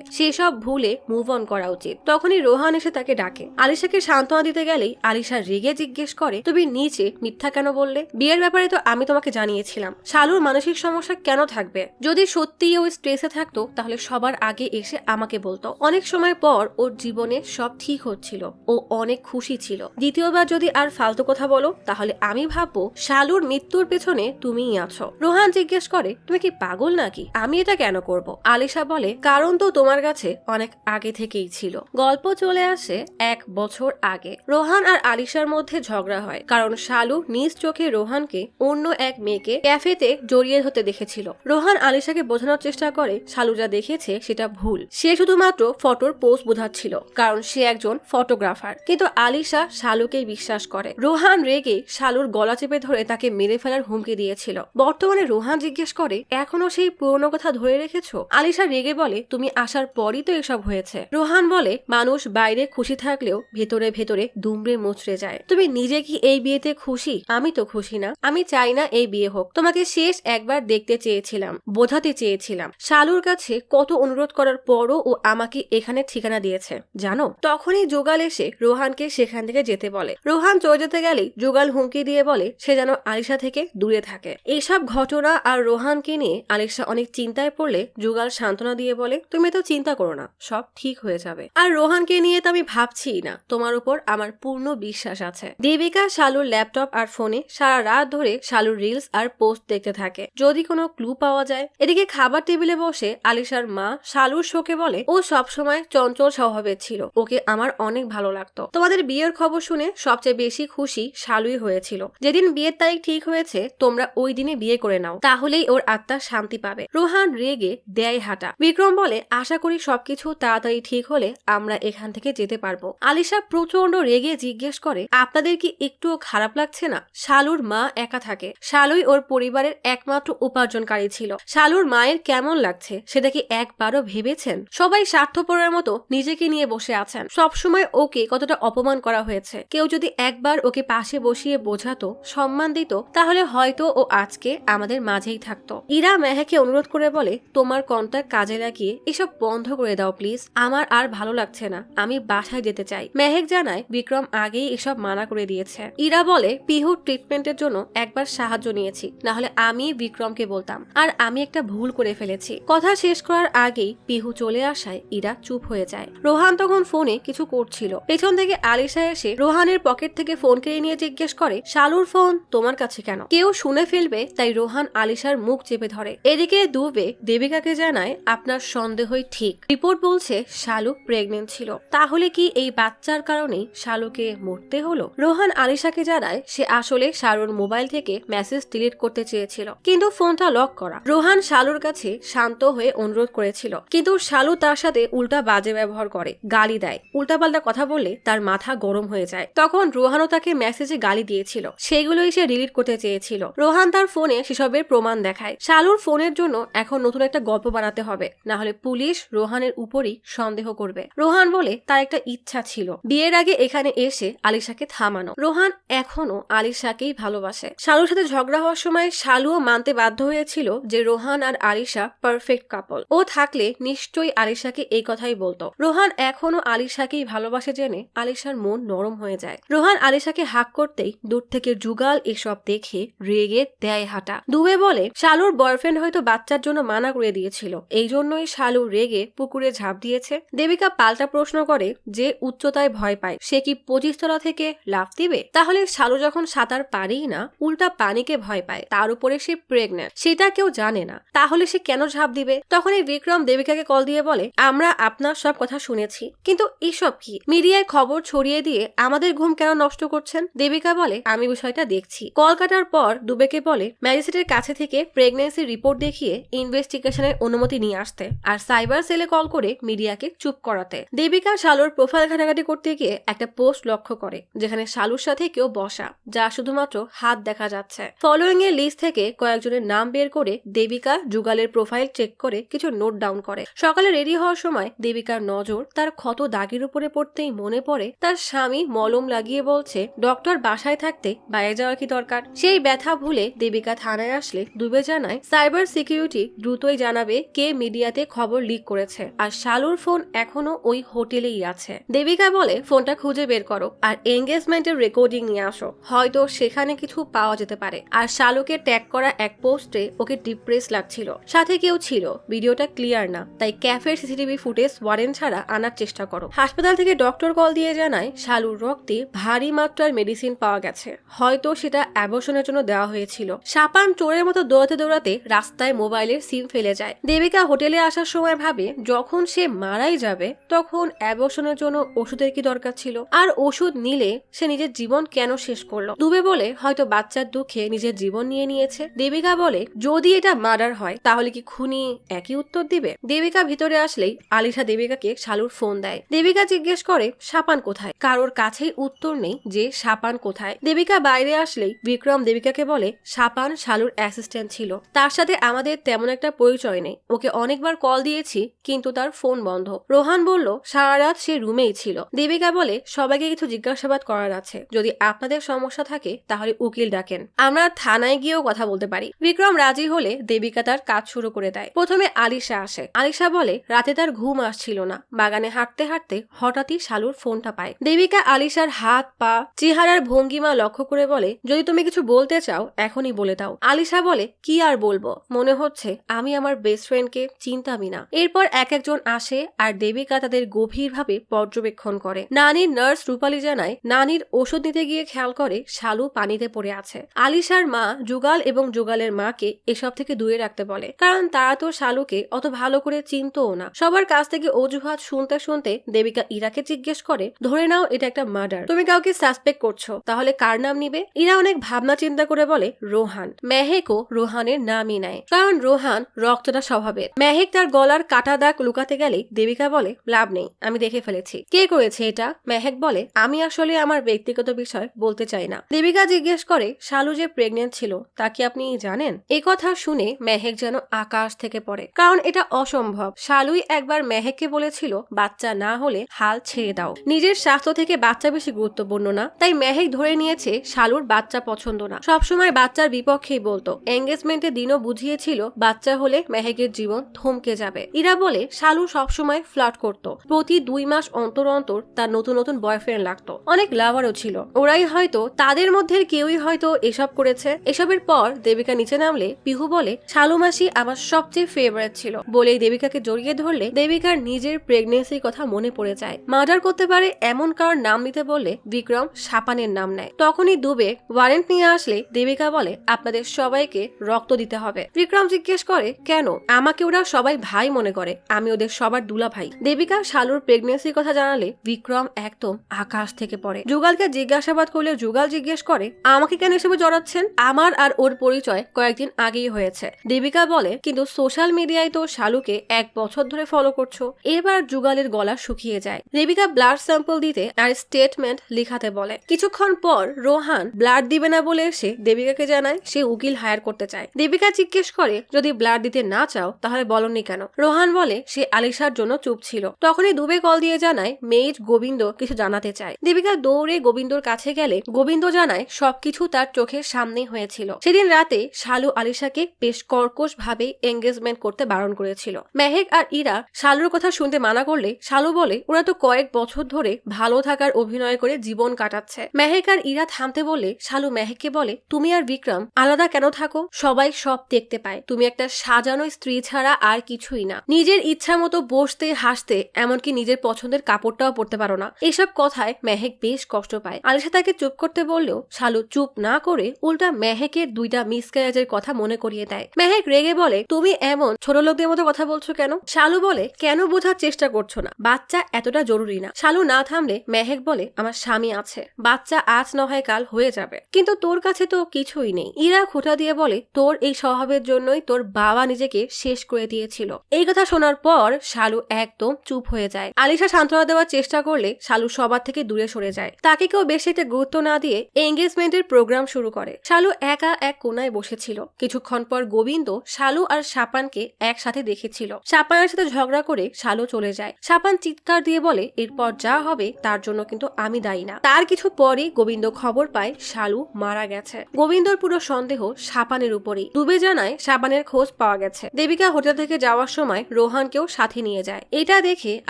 সেসব ভুলে মুভ অন করা উচিত। তখনই রোহান এসে তাকে ডাকে। আলিশাকে সান্ত্বনা দিতে গেলেই আলিশা রেগে জিজ্ঞেস করে, তুমি নিচে মিথ্যা কেন বললে? বিয়ের ব্যাপারে তো আমি তোমাকে জানিয়েছিলাম। শালুর মানসিক সমস্যা কেন থাকবে? যদি সত্যিই ও স্ট্রেসে থাকতো তাহলে সবার আগে এসে আমাকে বলতো। অনেক সময় পর ওর জীবনে সব ঠিক হচ্ছিল, ও অনেক খুশি ছিল। দ্বিতীয়বার যদি আর ফালতু কথা বলো তাহলে আমি ভাববো শালুর মৃত্যুর পেছনে তুমিই আছো। রোহান জিজ্ঞেস করে, তুমি কি পাগল নাকি? আমি এটা কেন করব? আলিশা বলে, কারণ তো তোমার কাছে অনেক আগে থেকেই ছিল। গল্প চলে আসে 1 বছর আগে। রোহান আর আলিশার মধ্যে ঝগড়া হয় কারণ শালু নিজ চোখে রোহানকে অন্য এক মেয়েকে ক্যাফেতে জড়িয়ে ধরতে দেখেছিল। রোহান আলিশাকে বোঝানোর চেষ্টা করে শালু যা দেখেছে সেটা ভুল। সে শুধুমাত্র ফটোর পোস্ট বোঝাচ্ছিল কারণ সে একজন ফটোগ্রাফার। কিন্তু আলিশা শালুকেই বিশ্বাস করে। রোহান রেগে শালুর গলা চেপে ধরে তাকে মেরে ফেলার হুমকি দিয়েছিল। বর্তমানে রোহান জিজ্ঞেস করে, এখনো সেই পুরনো কথা ধরে রেখেছো? আলিশা রেগে বলে, তুমি আসার পরই তো এসব হয়েছে। রোহান বলে, মানুষ বাইরে খুশি থাকলেও ভেতরে ভেতরে দুমড়ে মুচড়ে যায়। তুমি নিজে কি এই বিয়েতে খুশি? আমি তো খুশি না। আমি চাই না এই বিয়ে হোক। তোমাকে শেষ একবার দেখতে চেয়েছিলাম, বোঝাতে চেয়েছিলাম। শালুর কাছে কত অনুরোধ করার পরও ও আমাকে এখানে ঠিকানা দিয়েছে জানো? তখনই যোগাল এসে রোহানকে সেখান থেকে যেতে বলে। রোহান চলে যেতে গেলেই যোগাল হুমকি দিয়ে বলে সে যেন আলিশা থেকে দূরে থাকে। এইসব ঘটনা আর রোহানকে নিয়ে আলিশা অনেক চিন্তায় পড়লে যোগাল সান্ত্বনা দিয়ে বলে, তুমি তো চিন্তা করো না, সব ঠিক হয়ে যাবে। আর রোহানকে নিয়ে তো আমি ভাবছি না, তোমার উপর আমার পূর্ণ বিশ্বাস আছে। দেবিকা শালুর ল্যাপটপ আর ফোনে সারা রাত ধরে শালুর রিলস আর পোস্ট দেখতে থাকে, যদি কোনো ক্লু পাওয়া যায়। এদিকে খাবার টেবিলে বসে আলিশার মা শালুর শোকে বলে, ও সবসময় চঞ্চল স্বভাবের ছিল, ওকে আমার অনেক ভালো লাগতো। তোমাদের বিয়ের খবর শুনে সবচেয়ে বেশি খুশি শালুই হয়েছিল। যেদিন বিয়ের তারিখ ঠিক হয়েছে তোমরা ওই দিনে বিয়ে করে নাও, তাহলেই ওর আত্মা শান্তি পাবে। রোহান রেগে দেয় হাঁটা। বিক্রম বলে, আশা করি সবকিছু তাড়াতাড়ি ঠিক হলে আমরা এখান থেকে যেতে পারবো। আলিশা প্রচন্ড রেগে জিজ্ঞেস করে, আপনাদের কি একটুও খারাপ লাগছে না? শালুর মা একা থাকে, শালুই ওর পরিবারের একমাত্র উপার্জনকারী ছিল। শালুর মায়ের কেমন লাগছে সেটা কি একবারও ভেবেছেন? সবাই স্বার্থপরের মতো নিজেকে নিয়ে বসে আছেন। সবসময় ওকে কতটা অপমান করা হয়েছে। কেউ যদি একবার ওকে পাশে বসিয়ে বোঝাতো, সম্মান দিত, তাহলে হয়তো ও আজকে আমাদের মাঝেই থাকতো। ইরা মেহেকে অনুরোধ করে বলে, তোমার কন্টাক্ট কাজে লাগিয়ে এসব বন্ধ করে দাও প্লিজ, আমার আর ভালো লাগছে না, আমি বাসায় যেতে চাই। মেহেক জানায় বিক্রম আগেই এসব মানা করে দিয়েছে। ইরা বলে, পিহুর ট্রিটমেন্টের জন্য একবার সাহায্য নিয়েছি, না হলে আমি বিক্রমকে বলতাম, আর আমি একটা ভুল করে ফেলেছি। কথা শেষ করার আগেই পিহু চলে আসায় ইরা চুপ হয়ে যায়। রোহান তখন ফোনে কিছু করছিল। পেছন থেকে আলিশা এসে রোহানের পকেট থেকে ফোন কেড়ে নিয়ে জিজ্ঞেস করে, শালুর ফোন তোমার কাছে কেন? কেউ শুনে ফেলবে তাই রোহান আলিশার মুখ চেপে ধরে। এদিকে দুবে দেবিকাকে জানায়, আপনার সন্দেহই ঠিক, রিপোর্ট বলছে শালু প্রেগনেন্ট ছিল। তাহলে কি এই বাচ্চার কারণেই শালুকে মরতে হলো? রোহান আলিশাকে জানায় সে আসলে শালুর মোবাইল থেকে মেসেজ ডিলিট করতে চেয়েছিল, কিন্তু ফোনটা লক করা। রোহান শালুর কাছে শান্ত হয়ে অনুরোধ করেছিল, কিন্তু শালু তার সাথে উল্টা বাজে ব্যবহার করে, গালি দেয়। উল্টাপাল্টা কথা বললে তার মাথা গরম হয়ে যায়। তখন রোহানও তাকে মেসেজে গালি দিয়েছিল, সেগুলোই সে ডিলিট করতে চেয়েছিল। রোহান তার ফোনে সেসবের প্রমাণ দেখায়। শালুর ফোনের জন্য এখন নতুন একটা গল্প বানাতে হবে, না হলে পুলিশ রোহানের উপরই সন্দেহ করবে। রোহান বলে তার একটা ইচ্ছা ছিল বিয়ের আগে এখানে এসে আলিশাকে থামানো। রোহান এখনো আলিশাকেই ভালোবাসে। শালুর সাথে ঝগড়া হওয়ার সময় শালুও মানতে বাধ্য হয়েছিল যে রোহান আর আলিশা পারফেক্ট কাপল। ও থাকলে নিশ্চয়ই আলিশাকে এই কথাই বলতো। রোহান এখনো আলিশাকেই ভালোবাসে জেনে আলিশার মন নরম হয়ে যায়। রোহান আলিশাকে হাক করতেই দূর থেকে যুগাল এসব দেখে রেগে দেয় হাঁটা। দুবে বলে শালুর বয়ফ্রেন্ড হয়তো বাচ্চার জন্য মানা করে দিয়েছিল, এই জন্যই শালু রেগে পুকুরে ঝাঁপ দিয়েছে। দেবিকা পাল্টা প্রশ্ন করে যে উচ্চতায় ভয় পায় সে কি 25 তলা থেকে লাফ দিবে? তাহলে শালু যখন সাঁতার পারেই না, উল্টা পানিকে ভয় পায়, তার উপরে সে প্রেগন্যান্ট, সেটা কেউ জানে না, তাহলে সে কেন ঝাঁপ দিবে? তখনই বিক্রম দেবিকাকে কল দিয়ে বলে আমরা আপনার সব কথা শুনেছি, কিন্তু এসব কি? মিডিয়ায় খবর ছড়িয়ে দিয়ে আমাদের ঘুম কেন নষ্ট করছেন? দেবিকা বলে আমি বিষয়টা দেখছি। কল কাটার পর দুবেকে বলে ম্যাজিস্ট্রেটের কাছে থেকে প্রেগন্যান্সি রিপোর্ট দেখিয়ে ইনভেস্টিগেশনের অনুমতি নিয়ে আসতে আর সাইবার সেলে কল করে মিডিয়াকে চুপ করাতে। দেবিকা শালুর প্রোফাইল ঘাটাঘাটি করতে গিয়ে একটা পোস্ট লক্ষ্য করে যেখানে শালুর সাথে কেউ বসা, যা শুধুমাত্র হাত দেখা যাচ্ছে। ফলোয়িং এর লিস্ট থেকে কয়েকজনের নাম বের করে দেবিকা যুগালের প্রোফাইল চেক করে কিছু নোট ডাউন করে। সকালে রেডি হওয়ার সময় দেবিকার নজর তার ক্ষত দাগের উপরে পড়তেই মনে পড়ে তার স্বামী মলম লাগিয়ে বলছে ডক্টর বাসায় থাকতে বাইরে যাওয়ার কি দরকার। সেই ব্যথা ভুলে দেবিকা থানায় আসলে দুবে জানায় সাইবার সিকিউরিটি দ্রুতই জানাবে কে মিডিয়াতে খবর লিক করেছে, আর শালুর ফোন এখনো ওই হোটেলেই আছে। দেবিকা বলে ফোনটা খুঁজে বের করো আর এঙ্গেজমেন্টের রেকর্ডিং নিয়ে আসো, হয়তো সেখানে কিছু পাওয়া যেতে পারে। আর শালুকে ট্যাগ করা এক পোস্টে ওকে ডিপ্রেস লাগছিল, সাথে কেউ ছিল, ভিডিওটা ক্লিয়ার না, তাই ক্যাফের সিসিটিভি ফুটেজ ওয়ারেন্ট ছাড়া আনার চেষ্টা করো। হাসপাতাল থেকে ডক্টর কল দিয়ে জানায় শালুর রক্তে ভারী মাত্রার মেডিসিন পাওয়া গেছে, হয়তো সেটা অ্যাবর্শনের জন্য দেওয়া হয়েছিল। সাপান চোরের মতো দৌড়াতে দৌড়াতে রাস্তায় মোবাইলের সিম ফেলে যায়। দেবিকা হোটেলে আসার সময় ভাবে যখন সে মারাই যাবে তখন অ্যাবর্শনের জন্য ওষুধের কি দরকার ছিল, আর ওষুধ নিলে সে নিজের জীবন কেন শেষ করলো? দুবে বলে হয়তো বাচ্চার দুঃখে নিজের জীবন নিয়েছে। দেবিকা বলে যদি এটা মার্ডার হয় তাহলে কি খুনি একই উত্তর দিবে? দেবিকা ভিতরে আসলেই আলিশা দেবিকাকে শালুর ফোন দেয়। দেবিকা জিজ্ঞেস করে সাপান কোথায়? কারোর কাছেই উত্তর নেই যে সাপান কোথায়। দেবিকা বাইরে আসলেই বিক্রম দেবিকাকে বলে সাপান শালুর অ্যাসিস্ট্যান্ট ছিল, তার সাথে আমাদের তেমন একটা পরিচয় নেই, ওকে অনেকবার কল দিয়েছি কিন্তু তার ফোন বন্ধ। রোহান বলল সারা রাত সে রুমেই ছিল। দেবিকা বলে সবাইকে কিছু জিজ্ঞাসাবাদ করার আছে, যদি আপনাদের সমস্যা থাকে তাহলে উকিল ডাকেন, আমরা থানায় গিয়েও কথা বলতে পারি। বিক্রম রাজি হলে দেবিকা তার কাজ শুরু করে দেয়। প্রথমে আলিশা আসে। আলিশা বলে রাতে তার ঘুম আসছিল না, বাগানে হাঁটতে হাঁটতে হঠাৎই শালুর ফোনটা পায়। দেবিকা আলিশার হাত পা চেহারার ভঙ্গিমা লক্ষ্য করে বলে যদি তুমি কিছু বলতে চাও এখনই বলে দাও। আলিশা বলে কি আর বলবো, মনে হচ্ছে আমি আমার বেস্ট ফ্রেন্ডকে চিনতামই না। এরপর এক একজন আসে আর দেবিকা তাদের গভীরভাবে পর্যবেক্ষণ করে। নানির নার্স রূপালী জানায় নানির ওষুধ নিতে গিয়ে খেয়াল করে শালু পানিতে পড়ে আছে। আলিশার মা যুগাল এবং যুগালের মাকে এসব থেকে দূরে রাখতে বলে, কারণ তারা তো শালুকে অত ভালো করে চিনতও না। সবার কাছ থেকে অজুহাত শুনতে শুনতে দেবিকা ইরাকে জিজ্ঞেস করে ধরে নাও এটা একটা মার্ডার, তুমি কাউকে সাসপেক্ট করছো, তাহলে কার নাম নিবে? ইরা অনেক ভাবনা চিন্তা করে বলে রোহান। মেহেকও রোহানের নামই নেয়, কারণ রোহান রক্তটা স্বভাবের। মেহেক তার গলার কাটা দাগ লুকাতে গেলে দেবিকা বলে লাভ নেই, আমি দেখে ফেলেছি। কে করেছে এটা? মেহেক বলে আমি আসলে আমার ব্যক্তিগত বিষয় বলতে চাই না। দেবিকা জিজ্ঞেস করে শালু যে প্রেগনেন্ট ছিল তা কি আপনি জানেন? এই কথা শুনে মেহেক যেন আকাশ থেকে পড়ে, কারণ এটা অসম্ভব। শালুই একবার মেহেককে বলেছিল বাচ্চা না হলে হাল ছেড়ে দাও, নিজের স্বাস্থ্য থেকে বাচ্চা বেশি গুরুত্বপূর্ণ না। তাই মেহেক ধরে নিয়েছে শালুর বাচ্চা পছন্দ না, সবসময় বাচ্চার বিপক্ষেই বলতো। এঙ্গেজমেন্টের দিনও বুঝিয়েছিল বাচ্চা হলে মেহেকের জীবন থমকে যাবে। ইরা বলে শালু সবসময় ফ্লার্ট করত, প্রতি 2 মাস অন্তর অন্তর তার নতুন নতুন বয়ফ্রেন্ড লাগতো, অনেক লাভারও ছিল। ওরাই হয়তো তাদের মধ্যে কেউই হয়তো এসব করেছে। এসবের পর দেবিকা নিচে নামলে পিহু বলে শালু মাসি আমার সবচেয়ে ফেভারিট ছিল বলেই দেবিকাকে জড়িয়ে ধরলে দেবিকার নিজের প্রেগনেন্সির কথা মনে পড়ে যায়। মার্ডার করতে পারে এমন কারোর নাম নিতে বললে বিক্রম সাপানের নাম নেয়। তখনই দুবে ওয়ারেন্ট নিয়ে আসলে দেবিকা বলে আপনাদের সবাইকে রক্ত দিতে হবে। বিক্রম জিজ্ঞেস করে কেন? আমাকে ওরা সবাই ভাই মনে করে, আমি ওদের সবার দুলা ভাই। দেবিকা শালুর প্রেগনেন্সির কথা জানালে বিক্রম একদম আকাশ থেকে পড়ে। যুগালকে জিজ্ঞাসাবাদ করলে যুগাল জিজ্ঞেস করে আমাকে কেন এসবে জড়াচ্ছেন? আমার আর ওর পরিচয় কয়েকদিন আগেই হয়েছে। দেবিকা বলে কিন্তু সোশ্যাল মিডিয়ায় তো শালুকে 1 বছর ধরে ফলো করছো। এবার যুগালের গলা শুকিয়ে যায়। দেবিকা ব্লাড স্যাম্পল দিতে আর স্টেটমেন্ট লিখাতে বলে। কিছুক্ষণ পর রোহান ব্লাড দিবে না বলে এসে দেবিকাকে জানায় সে উকিল হায়ার করতে চায়। দেবিকা জিজ্ঞেস করে যদি ব্লাড দিতে না চাও তাহলে বলনি কেন? রোহান বলে সে আলিশার জন্য চুপ ছিল। তখনই দুবে কল দিয়ে জানায় মেয়ের গোবিন্দ কিছু জানাতে চায়। দেবিকা দৌড়ে গোবিন্দর কাছে গেলে গোবিন্দ জানায় সবকিছু তার চোখের সামনে হয়েছিল। সেদিন রাতে শালু আলিশাকে বেশ কর্কশ ভাবে এঙ্গেজমেন্ট করতে বারণ করেছিল। মেহেক আর ইরা শালুর কথা শুনতে মানা করলে শালু বলে ওরা তো কয়েক বছর ধরে ভালো থাকার অভিনয় করে জীবন কাটাচ্ছে। মেহেক আর ইরা থামতে বললে শালু মেহেককে বলে তুমি আর বিক্রম আলাদা কেন থাকো? সবাই সব দেখতে পায়, তুমি একটা সাজানো স্ত্রী ছাড়া আর কিছুই না। নিজের ইচ্ছা মতো বসতে হাসতে এমনকি নিজের পছন্দের কাপড়টাও পরতে পারো না। এসব কথায় মেহেক বেশ কষ্ট পায়। আলিশা তাকে চুপ করতে বললেও শালু চুপ না করে উল্টা মেহেকের 2টা মিসক্যারেজের কথা মনে করিয়ে দেয়। মেহেক রেগে বলে তুমি এমন ছোট লোকদের মতো কথা বলছো কেন? শালু বলে কেন বোঝার চেষ্টা করছো না? বাচ্চা এতটা জরুরি না। শালু না থামলে মেহেক বলে আমার স্বামী আছে, বাচ্চা আজ না হয় কাল হয়ে যাবে, কিন্তু তোর কাছে তো কিছুই নেই। ইরা খোঁটা দিয়ে বলে তোর এই স্বভাবের জন্যই তোর বাবা নিজেকে শেষ করে দিয়েছিল। এই কথা শোনার পর শালু একদম চুপ হয়ে যায়। আলিশা সান্ত্বনা দেওয়ার চেষ্টা করলে শালু সবার থেকে দূরে সরে যায়। তাকে কেউ বেশি একটা গুরুত্ব না দিয়ে এঙ্গেজমেন্টের প্রোগ্রাম শুরু করে। শালু একা এক কোনায় বসেছিল। কিছুক্ষণ পর গোবিন্দ শালু আর শাপানকে একসাথে দেখেছিল। শাপানের সাথে ঝগড়া করে শালু চলে যায়। শাপান চিৎকার দিয়ে বলে এরপর যা হবে তার জন্য কিন্তু আমি দায়ী না। তার কিছু পরই গোবিন্দ খবর পায় শালু মারা গেছে। গোবিন্দর পুরো সন্দেহ শাপানের উপরেই। দুবে জানায় শাপানের খোঁজ পাওয়া গেছে। দেবিকা হোটেল থেকে যাওয়ার সময় রোহানকেও সাথে নিয়ে যায়। এটা দেখে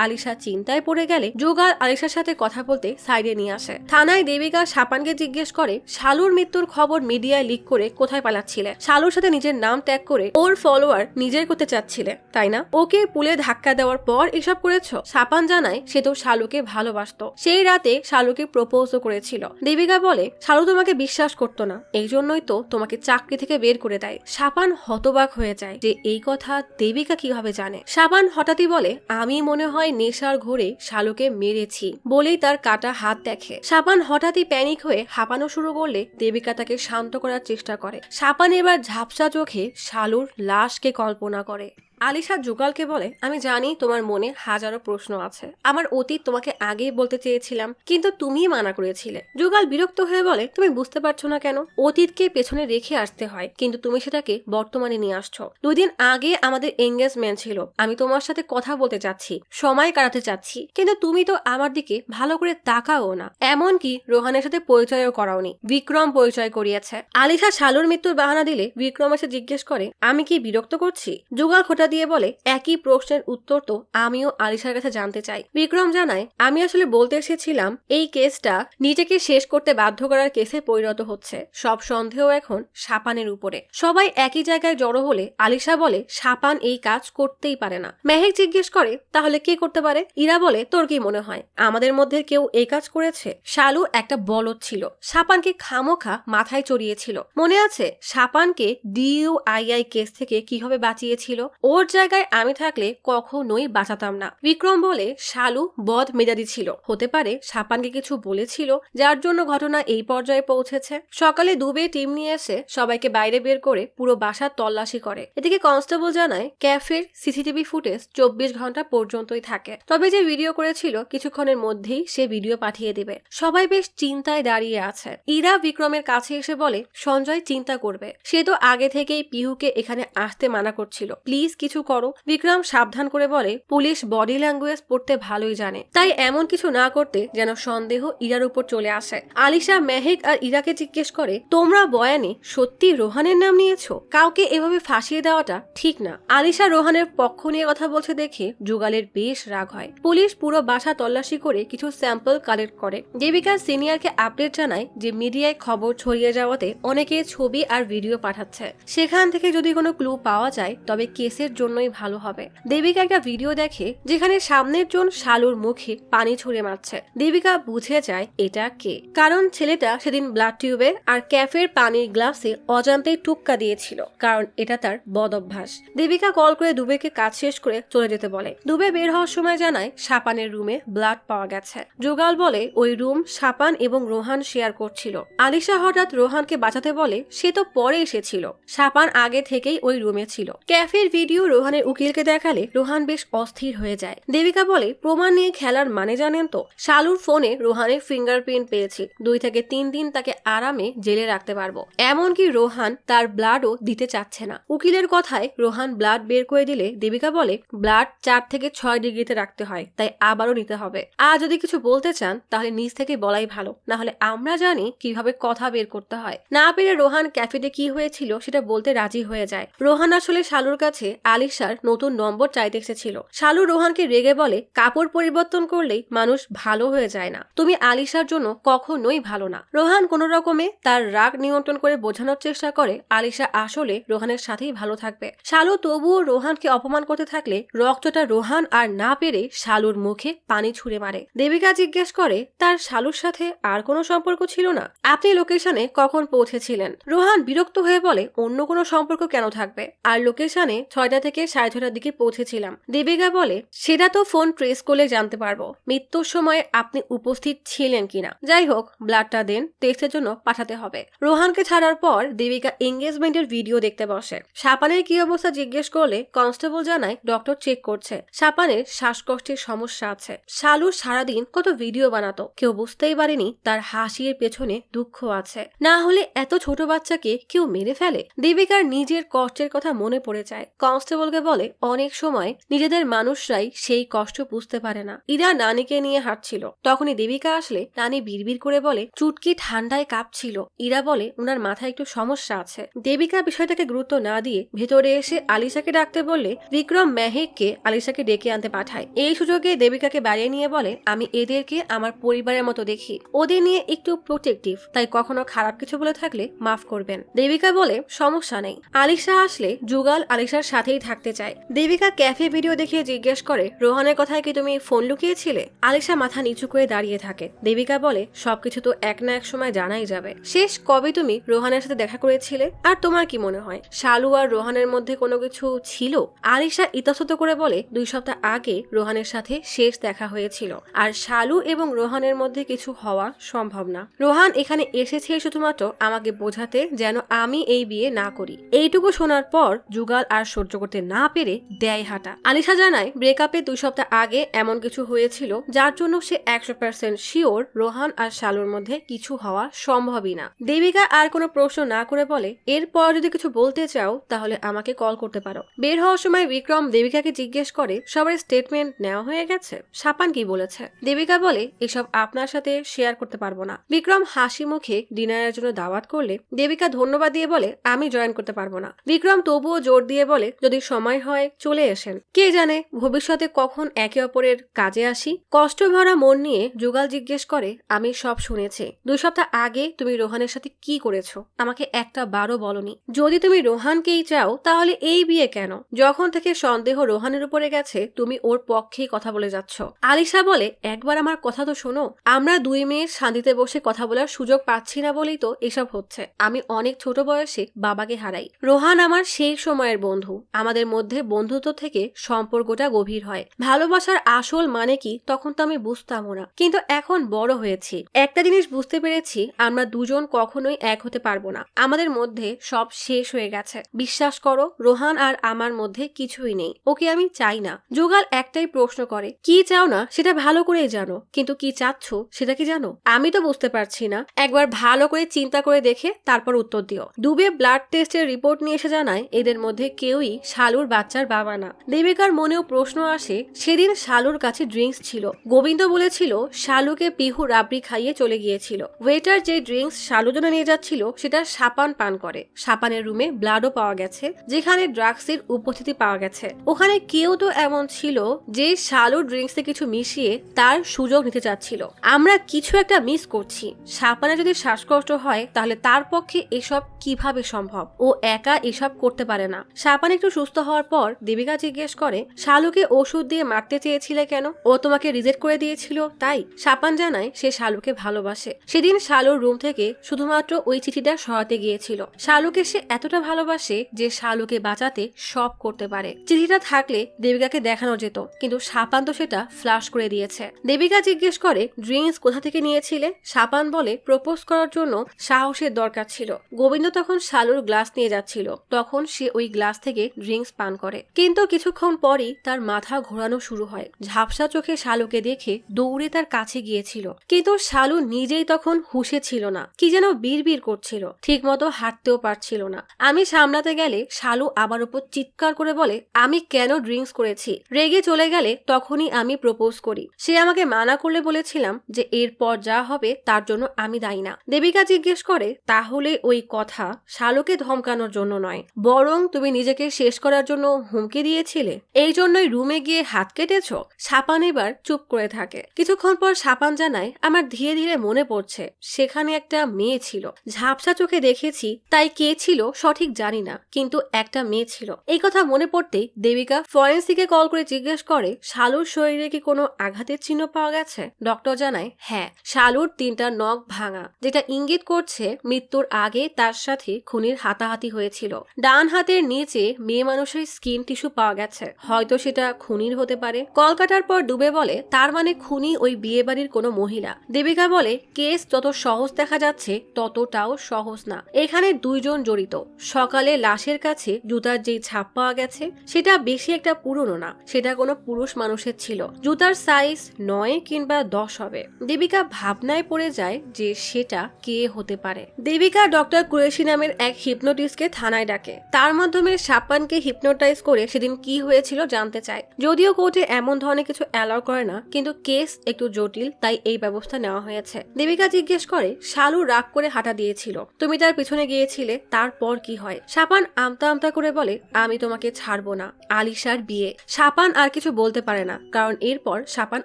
আলিশা চিন্তায় পড়ে গেলে জোগাল আলিশার সাথে কথা বলতে সাইডে নিয়ে আসে। থানায় দেবিকা শাপানকে জিজ্ঞেস করে শালুর মৃত্যুর খবর মিডিয়ায় লিক করে কোথায় পালাচ্ছিলে? শালুর সাথে নিজের নাম ত্যাগ করে ওর ফলোয়ার নিজের করতে চাচ্ছিলে তাই না? ওকে পুলে ধাক্কা দেওয়ার পর এসব করেছো? শাপান জানায় সে তো শালুকে ভালোবাসতো, সেই রাতে শালুকে প্রপোজও করেছিল। দেবিকা বলে শালু তোমাকে বিশ্বাস করতো না, এই জন্যই তো তোমাকে চাকরি থেকে বের করে দেয়। শাপান হতবাক হয়ে যায় যে এই কথা দেবিকা কিভাবে জানে। শাপান হঠাৎই বলে আমি মনে হয় নেশার ঘোরে শালুকে মেরেছি বলেই তার কাটা হাত দেখে। শাপান হঠাৎই প্যানিক হয়ে হাঁপানো শুরু করলে দেবিকা তাকে শান্ত করার চেষ্টা করে। শাপান এবার ঝাপসা চোখে শালুর লাশকে কল্পনা করে। আলিশা জুগালকে বলে আমি জানি তোমার মনে হাজারো প্রশ্ন আছে, আমার অতীত তোমাকে আগেই বলতে চেয়েছিলাম কিন্তু তুমিই মানা করেছিলে। জুগাল বিরক্ত হয়ে বলে তুমি বুঝতে পারছো না কেন? অতীতকে পেছনে রেখে আসতে হয় কিন্তু তুমি সেটাকে বর্তমানে নিয়ে আসছো। 2 দিন আগে আমাদের এঙ্গেজমেন্ট ছিল, আমি তোমার সাথে কথা বলতে চাচ্ছি, সময় কাটাতে চাচ্ছি, কিন্তু তুমি তো আমার দিকে ভালো করে তাকাও না, এমনকি রোহানের সাথে পরিচয়ও করাওনি। বিক্রম পরিচয় করিয়েছে। আলিশা শালুর মৃত্যুর বাহানা দিলে বিক্রম এসে জিজ্ঞেস করে আমি কি বিরক্ত করছি? জুগাল খোটা দিয়ে বলে একই প্রশ্নের উত্তর তো আমিও আলিশার কাছে জানতে চাই। বিক্রম জানায় আমি আসলে বলতে এসেছিলাম এই কেসটা নিজেকে শেষ করতে বাধ্য করার কেসে পরিণত হচ্ছে। সব সন্দেহ এখন শাপানের উপরে। সবাই একই জায়গায় জড়ো হলে আলিশা বলে শাপান এই কাজ করতেই পারে না। মেহেক জিজ্ঞেস করে তাহলে কে করতে পারে? ইরা বলে তোর কি মনে হয় আমাদের মধ্যে কেউ এই কাজ করেছে? শালু একটা বলদ ছিল, শাপানকে খামোখা মাথায় চড়িয়েছিল। মনে আছে শাপানকে DUI কেস থেকে কিভাবে বাঁচিয়েছিল? ওর জায়গায় আমি থাকলে কখনোই বাঁচাতাম না। বিক্রম বলে শালু বদ মেজাজি ছিল, হতে পারে শাপানকে কিছু বলেছিল যার জন্য ঘটনা এই পর্যায়ে পৌঁছেছে। সকালে দুবে টিম নিয়ে এসে সবাইকে বাইরে বের করে পুরো বাসা তল্লাশি করে। এদিকে কনস্টেবল জানায় ক্যাফের সিসিটিভি ফুটেজ 24 ঘন্টা পর্যন্তই থাকে, তবে যে ভিডিও করেছিল কিছুক্ষণের মধ্যেই সে ভিডিও পাঠিয়ে দিবে। সবাই বেশ চিন্তায় দাঁড়িয়ে আছে। ইরা বিক্রমের কাছে এসে বলে সঞ্জয় চিন্তা করবে, সে তো আগে থেকেই পিহুকে এখানে আসতে মানা করছিল, প্লিজ কিছু করো। বিক্রম সাবধান করে বলে পুলিশ বডি ল্যাঙ্গুয়েজ পড়তে ভালোই জানে, তাই এমন কিছু না করতে যেন সন্দেহ ইরার উপর চলে আসে। আলিশা মেহেক আর ইরাকে জিজ্ঞেস করে তোমরা বয়ানে সত্যি রোহানের নাম নিয়েছো? কাউকে এভাবে ফাঁসিয়ে দেওয়াটা ঠিক না। আলিশা রোহানের পক্ষ নিয়ে কথা বলছে দেখে যুগালের বেশ রাগ হয়। পুলিশ পুরো বাসা তল্লাশি করে কিছু স্যাম্পল কালেক্ট করে। দেবিকা সিনিয়রকে আপডেট জানায় যে মিডিয়ায় খবর ছড়িয়ে যাওয়াতে অনেকে ছবি আর ভিডিও পাঠাচ্ছে, সেখান থেকে যদি কোনো ক্লু পাওয়া যায় তবে কেসের জন্যই ভালো হবে। দেবিকা একটা ভিডিও দেখে যেখানে সামনের জন শালুর মুখে পানি ছুঁড়ে মারছে। দেবিকা বুঝে যায় এটা কে, কারণ ছেলেটা সেদিন ব্লাড টিউবে আর ক্যাফের পানির গ্লাসে অজান্তেই টুক্কা দিয়েছিল, কারণ এটা তার বদ অভ্যাস। দেবিকা কল করে দুবেকে কাজ শেষ করে চলে যেতে বলে। দুবে বের হওয়ার সময় জানায় শাপানের রুমে ব্লাড পাওয়া গেছে। জোগাল বলে ওই রুম শাপান এবং রোহান শেয়ার করছিল। আলিশা হঠাৎ রোহানকে বাঁচাতে বলে সে তো পরে এসেছিল, শাপান আগে থেকেই ওই রুমে ছিল। ক্যাফের ভিডিও ভিডিও রোহানের উকিলকে দেখালে রোহান বেশ অস্থির হয়ে যায়। দেবিকা বলে, প্রমাণ নিয়ে খেলার মানে জানেন তো? শালুর ফোনে রোহানের ফিঙ্গারপ্রিন্ট পেয়েছি, 2 থেকে 3 দিন তাকে আরামে জেলে রাখতে পারবো। এমনকি রোহান তার ব্লাডও দিতে চাচ্ছে না। উকিলের কথায় রোহান ব্লাড বের করে দিলে দেবিকা বলে, ব্লাড 4 থেকে 6 ডিগ্রিতে রাখতে হয়, তাই আবারও নিতে হবে। আর যদি কিছু বলতে চান তাহলে নিজ থেকে বলাই ভালো, না হলে আমরা জানি কিভাবে কথা বের করতে হয়। না পেরে রোহান ক্যাফেতে কি হয়েছিল সেটা বলতে রাজি হয়ে যায়। রোহান আসলে শালুর কাছে আলিশার নতুন নম্বর চাইতে এসেছিল। শালু রোহানকে রেগে বলে, কাপড় পরিবর্তন করলেই মানুষ ভালো হয়ে যায় না, তুমি আলিশার জন্য কখনোই ভালো না। রোহান কোনো রকমে তার রাগ নিয়ন্ত্রণ করে বোঝানোর চেষ্টা করে আলিশা আসলে রোহানের সাথেই ভালো থাকবে। শালু তবুও রোহানকে অপমান করতে থাকলে রক্তটা রোহান আর না পেরে শালুর মুখে পানি ছুঁড়ে মারে। দেবিকা জিজ্ঞেস করে, তার শালুর সাথে আর কোনো সম্পর্ক ছিল না? আপনি লোকেশনে কখন পৌঁছেছিলেন? রোহান বিরক্ত হয়ে বলে, অন্য কোনো সম্পর্ক কেন থাকবে? আর লোকেশনে 6টা থেকে 6:30টার দিকে পৌঁছেছিলাম। দেবিকা বলে, সেটা তো ফোন ট্রেস করলে জানতে পারবো মৃত্যুর সময় আপনি উপস্থিত ছিলেন কিনা। যাই হোক, ব্লাডটা দেন, টেস্টের জন্য পাঠাতে হবে। রোহানকে ছাড়ার পর দেবিকা এঙ্গেজমেন্টের ভিডিও দেখতে বসে। শাপানের কি অবস্থা জিজ্ঞেস করলে কনস্টেবল জানায় ডক্টর চেক করছে, শাপানের শ্বাসকষ্টের সমস্যা আছে। শালু সারাদিন কত ভিডিও বানাতো, কেউ বুঝতেই পারেনি তার হাসির পেছনে দুঃখ আছে। না হলে এত ছোট বাচ্চাকে কেউ মেরে ফেলে? দেবিকার নিজের কষ্টের কথা মনে পড়ে যায়। কনস্টেবলকে বলে, অনেক সময় নিজেদের মানুষরাই সেই কষ্ট বুঝতে পারে না। ইরা নানিকে নিয়ে হাঁটছিল, তখনই দেবিকা আসলে নানি বিড়বিড় করে বলে, চুটকি ঠান্ডায় কাঁপছিল। ইরা বলে, ওনার মাথায় একটু সমস্যা আছে। দেবিকা বিষয়টাকে গুরুত্ব না দিয়ে ভেতরে এসে আলিশাকে ডাকতে বললে বিক্রম মেহেককে আলিশাকে ডেকে আনতে পাঠায়। এই সুযোগে দেবিকাকে বাড়িয়ে নিয়ে বলে, আমি এদেরকে আমার পরিবারের মতো দেখি, ওদের নিয়ে একটু প্রোটেক্টিভ, তাই কখনো খারাপ কিছু বলে থাকলে মাফ করবেন। দেবিকা বলে, সমস্যা নেই। আলিশা আসলে যুগাল আলিশার সাথেই থাকতে চায়। দেবিকা ক্যাফে ভিডিও দেখিয়ে জিজ্ঞেস করে, রোহানের কথায় কি তুমি ফোন লুকিয়েছিলে? আলিশা মাথা নিচু করে দাঁড়িয়ে থাকে। দেবিকা বলে, সবকিছু তো এক না এক সময় জানাই যাবে। শেষ কবে তুমি রোহানের সাথে দেখা করেছিলে? আর তোমার কি মনে হয় শালু আর রোহানের মধ্যে কোনো কিছু ছিল? আলিশা ইতস্তত করে বলে, 2 সপ্তাহ আগে রোহানের সাথে শেষ দেখা হয়েছিল, আর শালু এবং রোহানের মধ্যে কিছু হওয়া সম্ভব না। রোহান এখানে এসেছে শুধুমাত্র আমাকে বোঝাতে যেন আমি এই বিয়ে না করি। এইটুকু শোনার পর যুগাল আর সহ্য করতে না পেরে দেয় হাঁটা। আলিশা জানায়, ব্রেকআপে 2 সপ্তাহ আগে এমন কিছু হয়েছিল যার জন্য সে 100% শিওর রোহান আর শালুর মধ্যে কিছু হওয়া সম্ভবই না। দেবিকা আর কোনো প্রশ্ন না করে বলে, এরপর যদি কিছু বলতে চাও তাহলে আমাকে কল করতে পারো। বের হওয়ার সময় বিক্রম দেবিকাকে জিজ্ঞেস করে, সবার স্টেটমেন্ট নেওয়া হয়ে গেছে? শাপান কি বলেছে? দেবিকা বলে, এসব আপনার সাথে শেয়ার করতে পারবো না। বিক্রম হাসি মুখে ডিনারের জন্য দাওয়াত করলে দেবিকা ধন্যবাদ দিয়ে বলে, আমি জয়েন করতে পারবো না। বিক্রম তবুও জোর দিয়ে বলে, যদি সময় হয় চলে আসেন, কে জানে ভবিষ্যতে কখন একে অপরের কাজে আসি। কষ্ট ভরা মন নিয়ে যুগাল জিজ্ঞেস করে, আমি সব শুনেছি। 2 সপ্তাহ আগে তুমি রোহানের সাথে কি করেছো আমাকে একটা বারও বলনি। যদি তুমি রোহানকেই চাও তাহলে এই বিয়ে কেন? যখন থেকে সন্দেহ রোহানের উপরে গেছে তুমি ওর পক্ষেই কথা বলে যাচ্ছ। আলিশা বলে, একবার আমার কথা তো শোনো। আমরা 2 মেয়ে শান্তিতে বসে কথা বলার সুযোগ পাচ্ছি না বলেই তো এসব হচ্ছে। আমি অনেক ছোট বয়সে বাবাকে হারাই। রোহান আমার সেই সময়ের বন্ধু, আমাদের মধ্যে বন্ধুত্ব থেকে সম্পর্কটা গভীর হয়। ভালোবাসার আসল মানে কি তখন তো আমি বুঝতামও না, কিন্তু এখন বড় হয়েছি। একটা জিনিস বুঝতে পেরেছি, আমরা দুজন কখনোই এক হতে পারবো না। আমাদের মধ্যে সব শেষ হয়ে গেছে। বিশ্বাস করো, রোহান আর আমার মধ্যে কিছুই নেই। ওকে আমি চাই না। যুগাল একটাই প্রশ্ন করে, কি চাও না সেটা ভালো করেই জানো, কিন্তু কি চাচ্ছ সেটা কি জানো? আমি তো বুঝতে পারছি না। একবার ভালো করে চিন্তা করে দেখে তারপর উত্তর দিও। দুবে ব্লাড টেস্টের রিপোর্ট নিয়ে এসে জানায় এদের মধ্যে কেউই শালুর বাচ্চার বাবা না। দেবিকার মনেও প্রশ্ন আসে, সেদিন শালুর কাছে ড্রিঙ্কস ছিল। গোবিন্দ বলেছিল শালুকে পিহু রাবড়ি খাইয়ে চলে গিয়েছিল। ওয়েটার যে ড্রিঙ্কস শালু জন্য নিয়ে যাচ্ছিল সেটা শাপান পান করে। শাপানের রুমে ব্লাডও পাওয়া গেছে, যেখানে ড্রাগসের উপস্থিতি পাওয়া গেছে। ওখানে কেউ তো এমন ছিল যে শালুর ড্রিঙ্কসে কিছু মিশিয়ে তার সুযোগ নিতে চাচ্ছিল। আমরা কিছু একটা মিস করছি। শাপানের যদি শ্বাসকষ্ট হয় তাহলে তার পক্ষে এসব কিভাবে সম্ভব? ও একা এসব করতে পারে না। শাপান একটু সুস্থ হওয়ার পর দেবিকা জিজ্ঞেস করে, শালুকে ওষুধ দিয়ে মারতে চেয়েছিলে কেন? ও তোমাকে রিজেক্ট করে দিয়েছিল তাই? শাপান জানায় সে শালুকে ভালোবাসে। সেদিন শালুর রুম থেকে শুধুমাত্র ওই চিঠিটা সরাতে গিয়েছিল। শালুকে সে এতটা ভালোবাসে যে শালুকে বাঁচাতে সব করতে পারে। চিঠিটা থাকলে দেবিকাকে দেখানো যেত, কিন্তু শাপান তো সেটা ফ্লাশ করে দিয়েছে। দেবিকা জিজ্ঞেস করে, ড্রিঙ্কস কোথা থেকে নিয়েছিলে? শাপান বলে, প্রপোজ করার জন্য সাহসের দরকার ছিল। গোবিন্দ তখন শালুর গ্লাস নিয়ে যাচ্ছিল, তখন সে ওই গ্লাস থেকে ড্রিঙ্কস পান করে, কিন্তু কিছুক্ষণ পরই তার মাথা ঘোরানো শুরু হয়। ঝাপসা চোখে শালুকে দেখে দৌড়ে তার কাছে গিয়েছিল, কিন্তু শালু নিজেই তখন হুঁশে ছিল না, কি যেন বিড়বিড় করছিল, ঠিক মতো হাঁটতেও পারছিল না। আমি সামলাতে গেলে শালু আবার উপর চিৎকার করে বলে আমি কেন ড্রিঙ্কস করেছি। রেগে চলে গেলে তখনই আমি প্রপোজ করি। সে আমাকে মানা করলে বলেছিলাম যে এরপর যা হবে তার জন্য আমি দায়ী না। দেবিকা জিজ্ঞেস করে তাহলে ওই কথা শালুকে ধমকানোর জন্য নয়, বরং তুমি নিজেকে শেষ করার জন্য হুমকি দিয়েছিলে, এই জন্যই রুমে গিয়ে হাত কেটেছ? সাপান এবার চুপ করে থাকে। কিছুক্ষণ পর সাপান জানায় আমার ধীরে ধীরে মনে পড়ছে সেখানে একটা মেয়ে ছিল, ঝাপসা চোখে দেখেছি, তাই কে ছিল সঠিক জানি না, কিন্তু একটা মেয়ে ছিল। এই কথা মনে পড়তেই দেবিকা ফরেন্সিকে কল করে জিজ্ঞেস করে শালুর শরীরে কি কোনো আঘাতের চিহ্ন পাওয়া গেছে। ডক্টর জানায় হ্যাঁ, শালুর 3টা নখ ভাঙা, যেটা ইঙ্গিত করছে মৃত্যুর আগে তার সাথে খুনির হাতাহাতি হয়েছিল। ডান হাতের নিচে মেয়ে মানুষের স্কিন টিস্যু পাওয়া গেছে, হয়তো সেটা খুনির হতে পারে। কল কাটার পর ডুবে বলে তার মানে খুনি ওই বিয়ে বাড়ির কোনো মহিলা। দেবিকা বলে কেস যত সহজ দেখা যাচ্ছে ততটাও সহজ না, এখানে 2 জন জড়িত। সকালে লাশের কাছে জুতার যেই ছাপ পাওয়া গেছে সেটা বেশি একটা পুরনো না, সেটা কোনো পুরুষ মানুষের ছিল। জুতার সাইজ 9 কিংবা 10 হবে। দেবিকা ভাবনায় পড়ে যায় যে সেটা কে হতে পারে। দেবিকা ডক্টর কুরেশি নামের এক হিপনোটিস্টকে থানায় ডাকে, তার মাধ্যমে সাপানকে হিপনোটাইজ করে সেদিন কি হয়েছিল জানতে চায়। যদিও কোর্টে এমন ধরনের কিছু অ্যালাউ করে না, কিন্তু কেস একটু জটিল, তাই এই ব্যবস্থা নেওয়া হয়েছে। দেবিকা জিজ্ঞেস করে শালু রাগ করে হাঁটা দিয়েছিল, তুমি তার পিছনে গিয়েছিলে, তারপর কি হয়? সাপান আমতা আমতা করে বলে আমি তোমাকে ছাড়বো না, আলিশার বিয়ে। সাপান আর কিছু বলতে পারে না, কারণ এরপর সাপান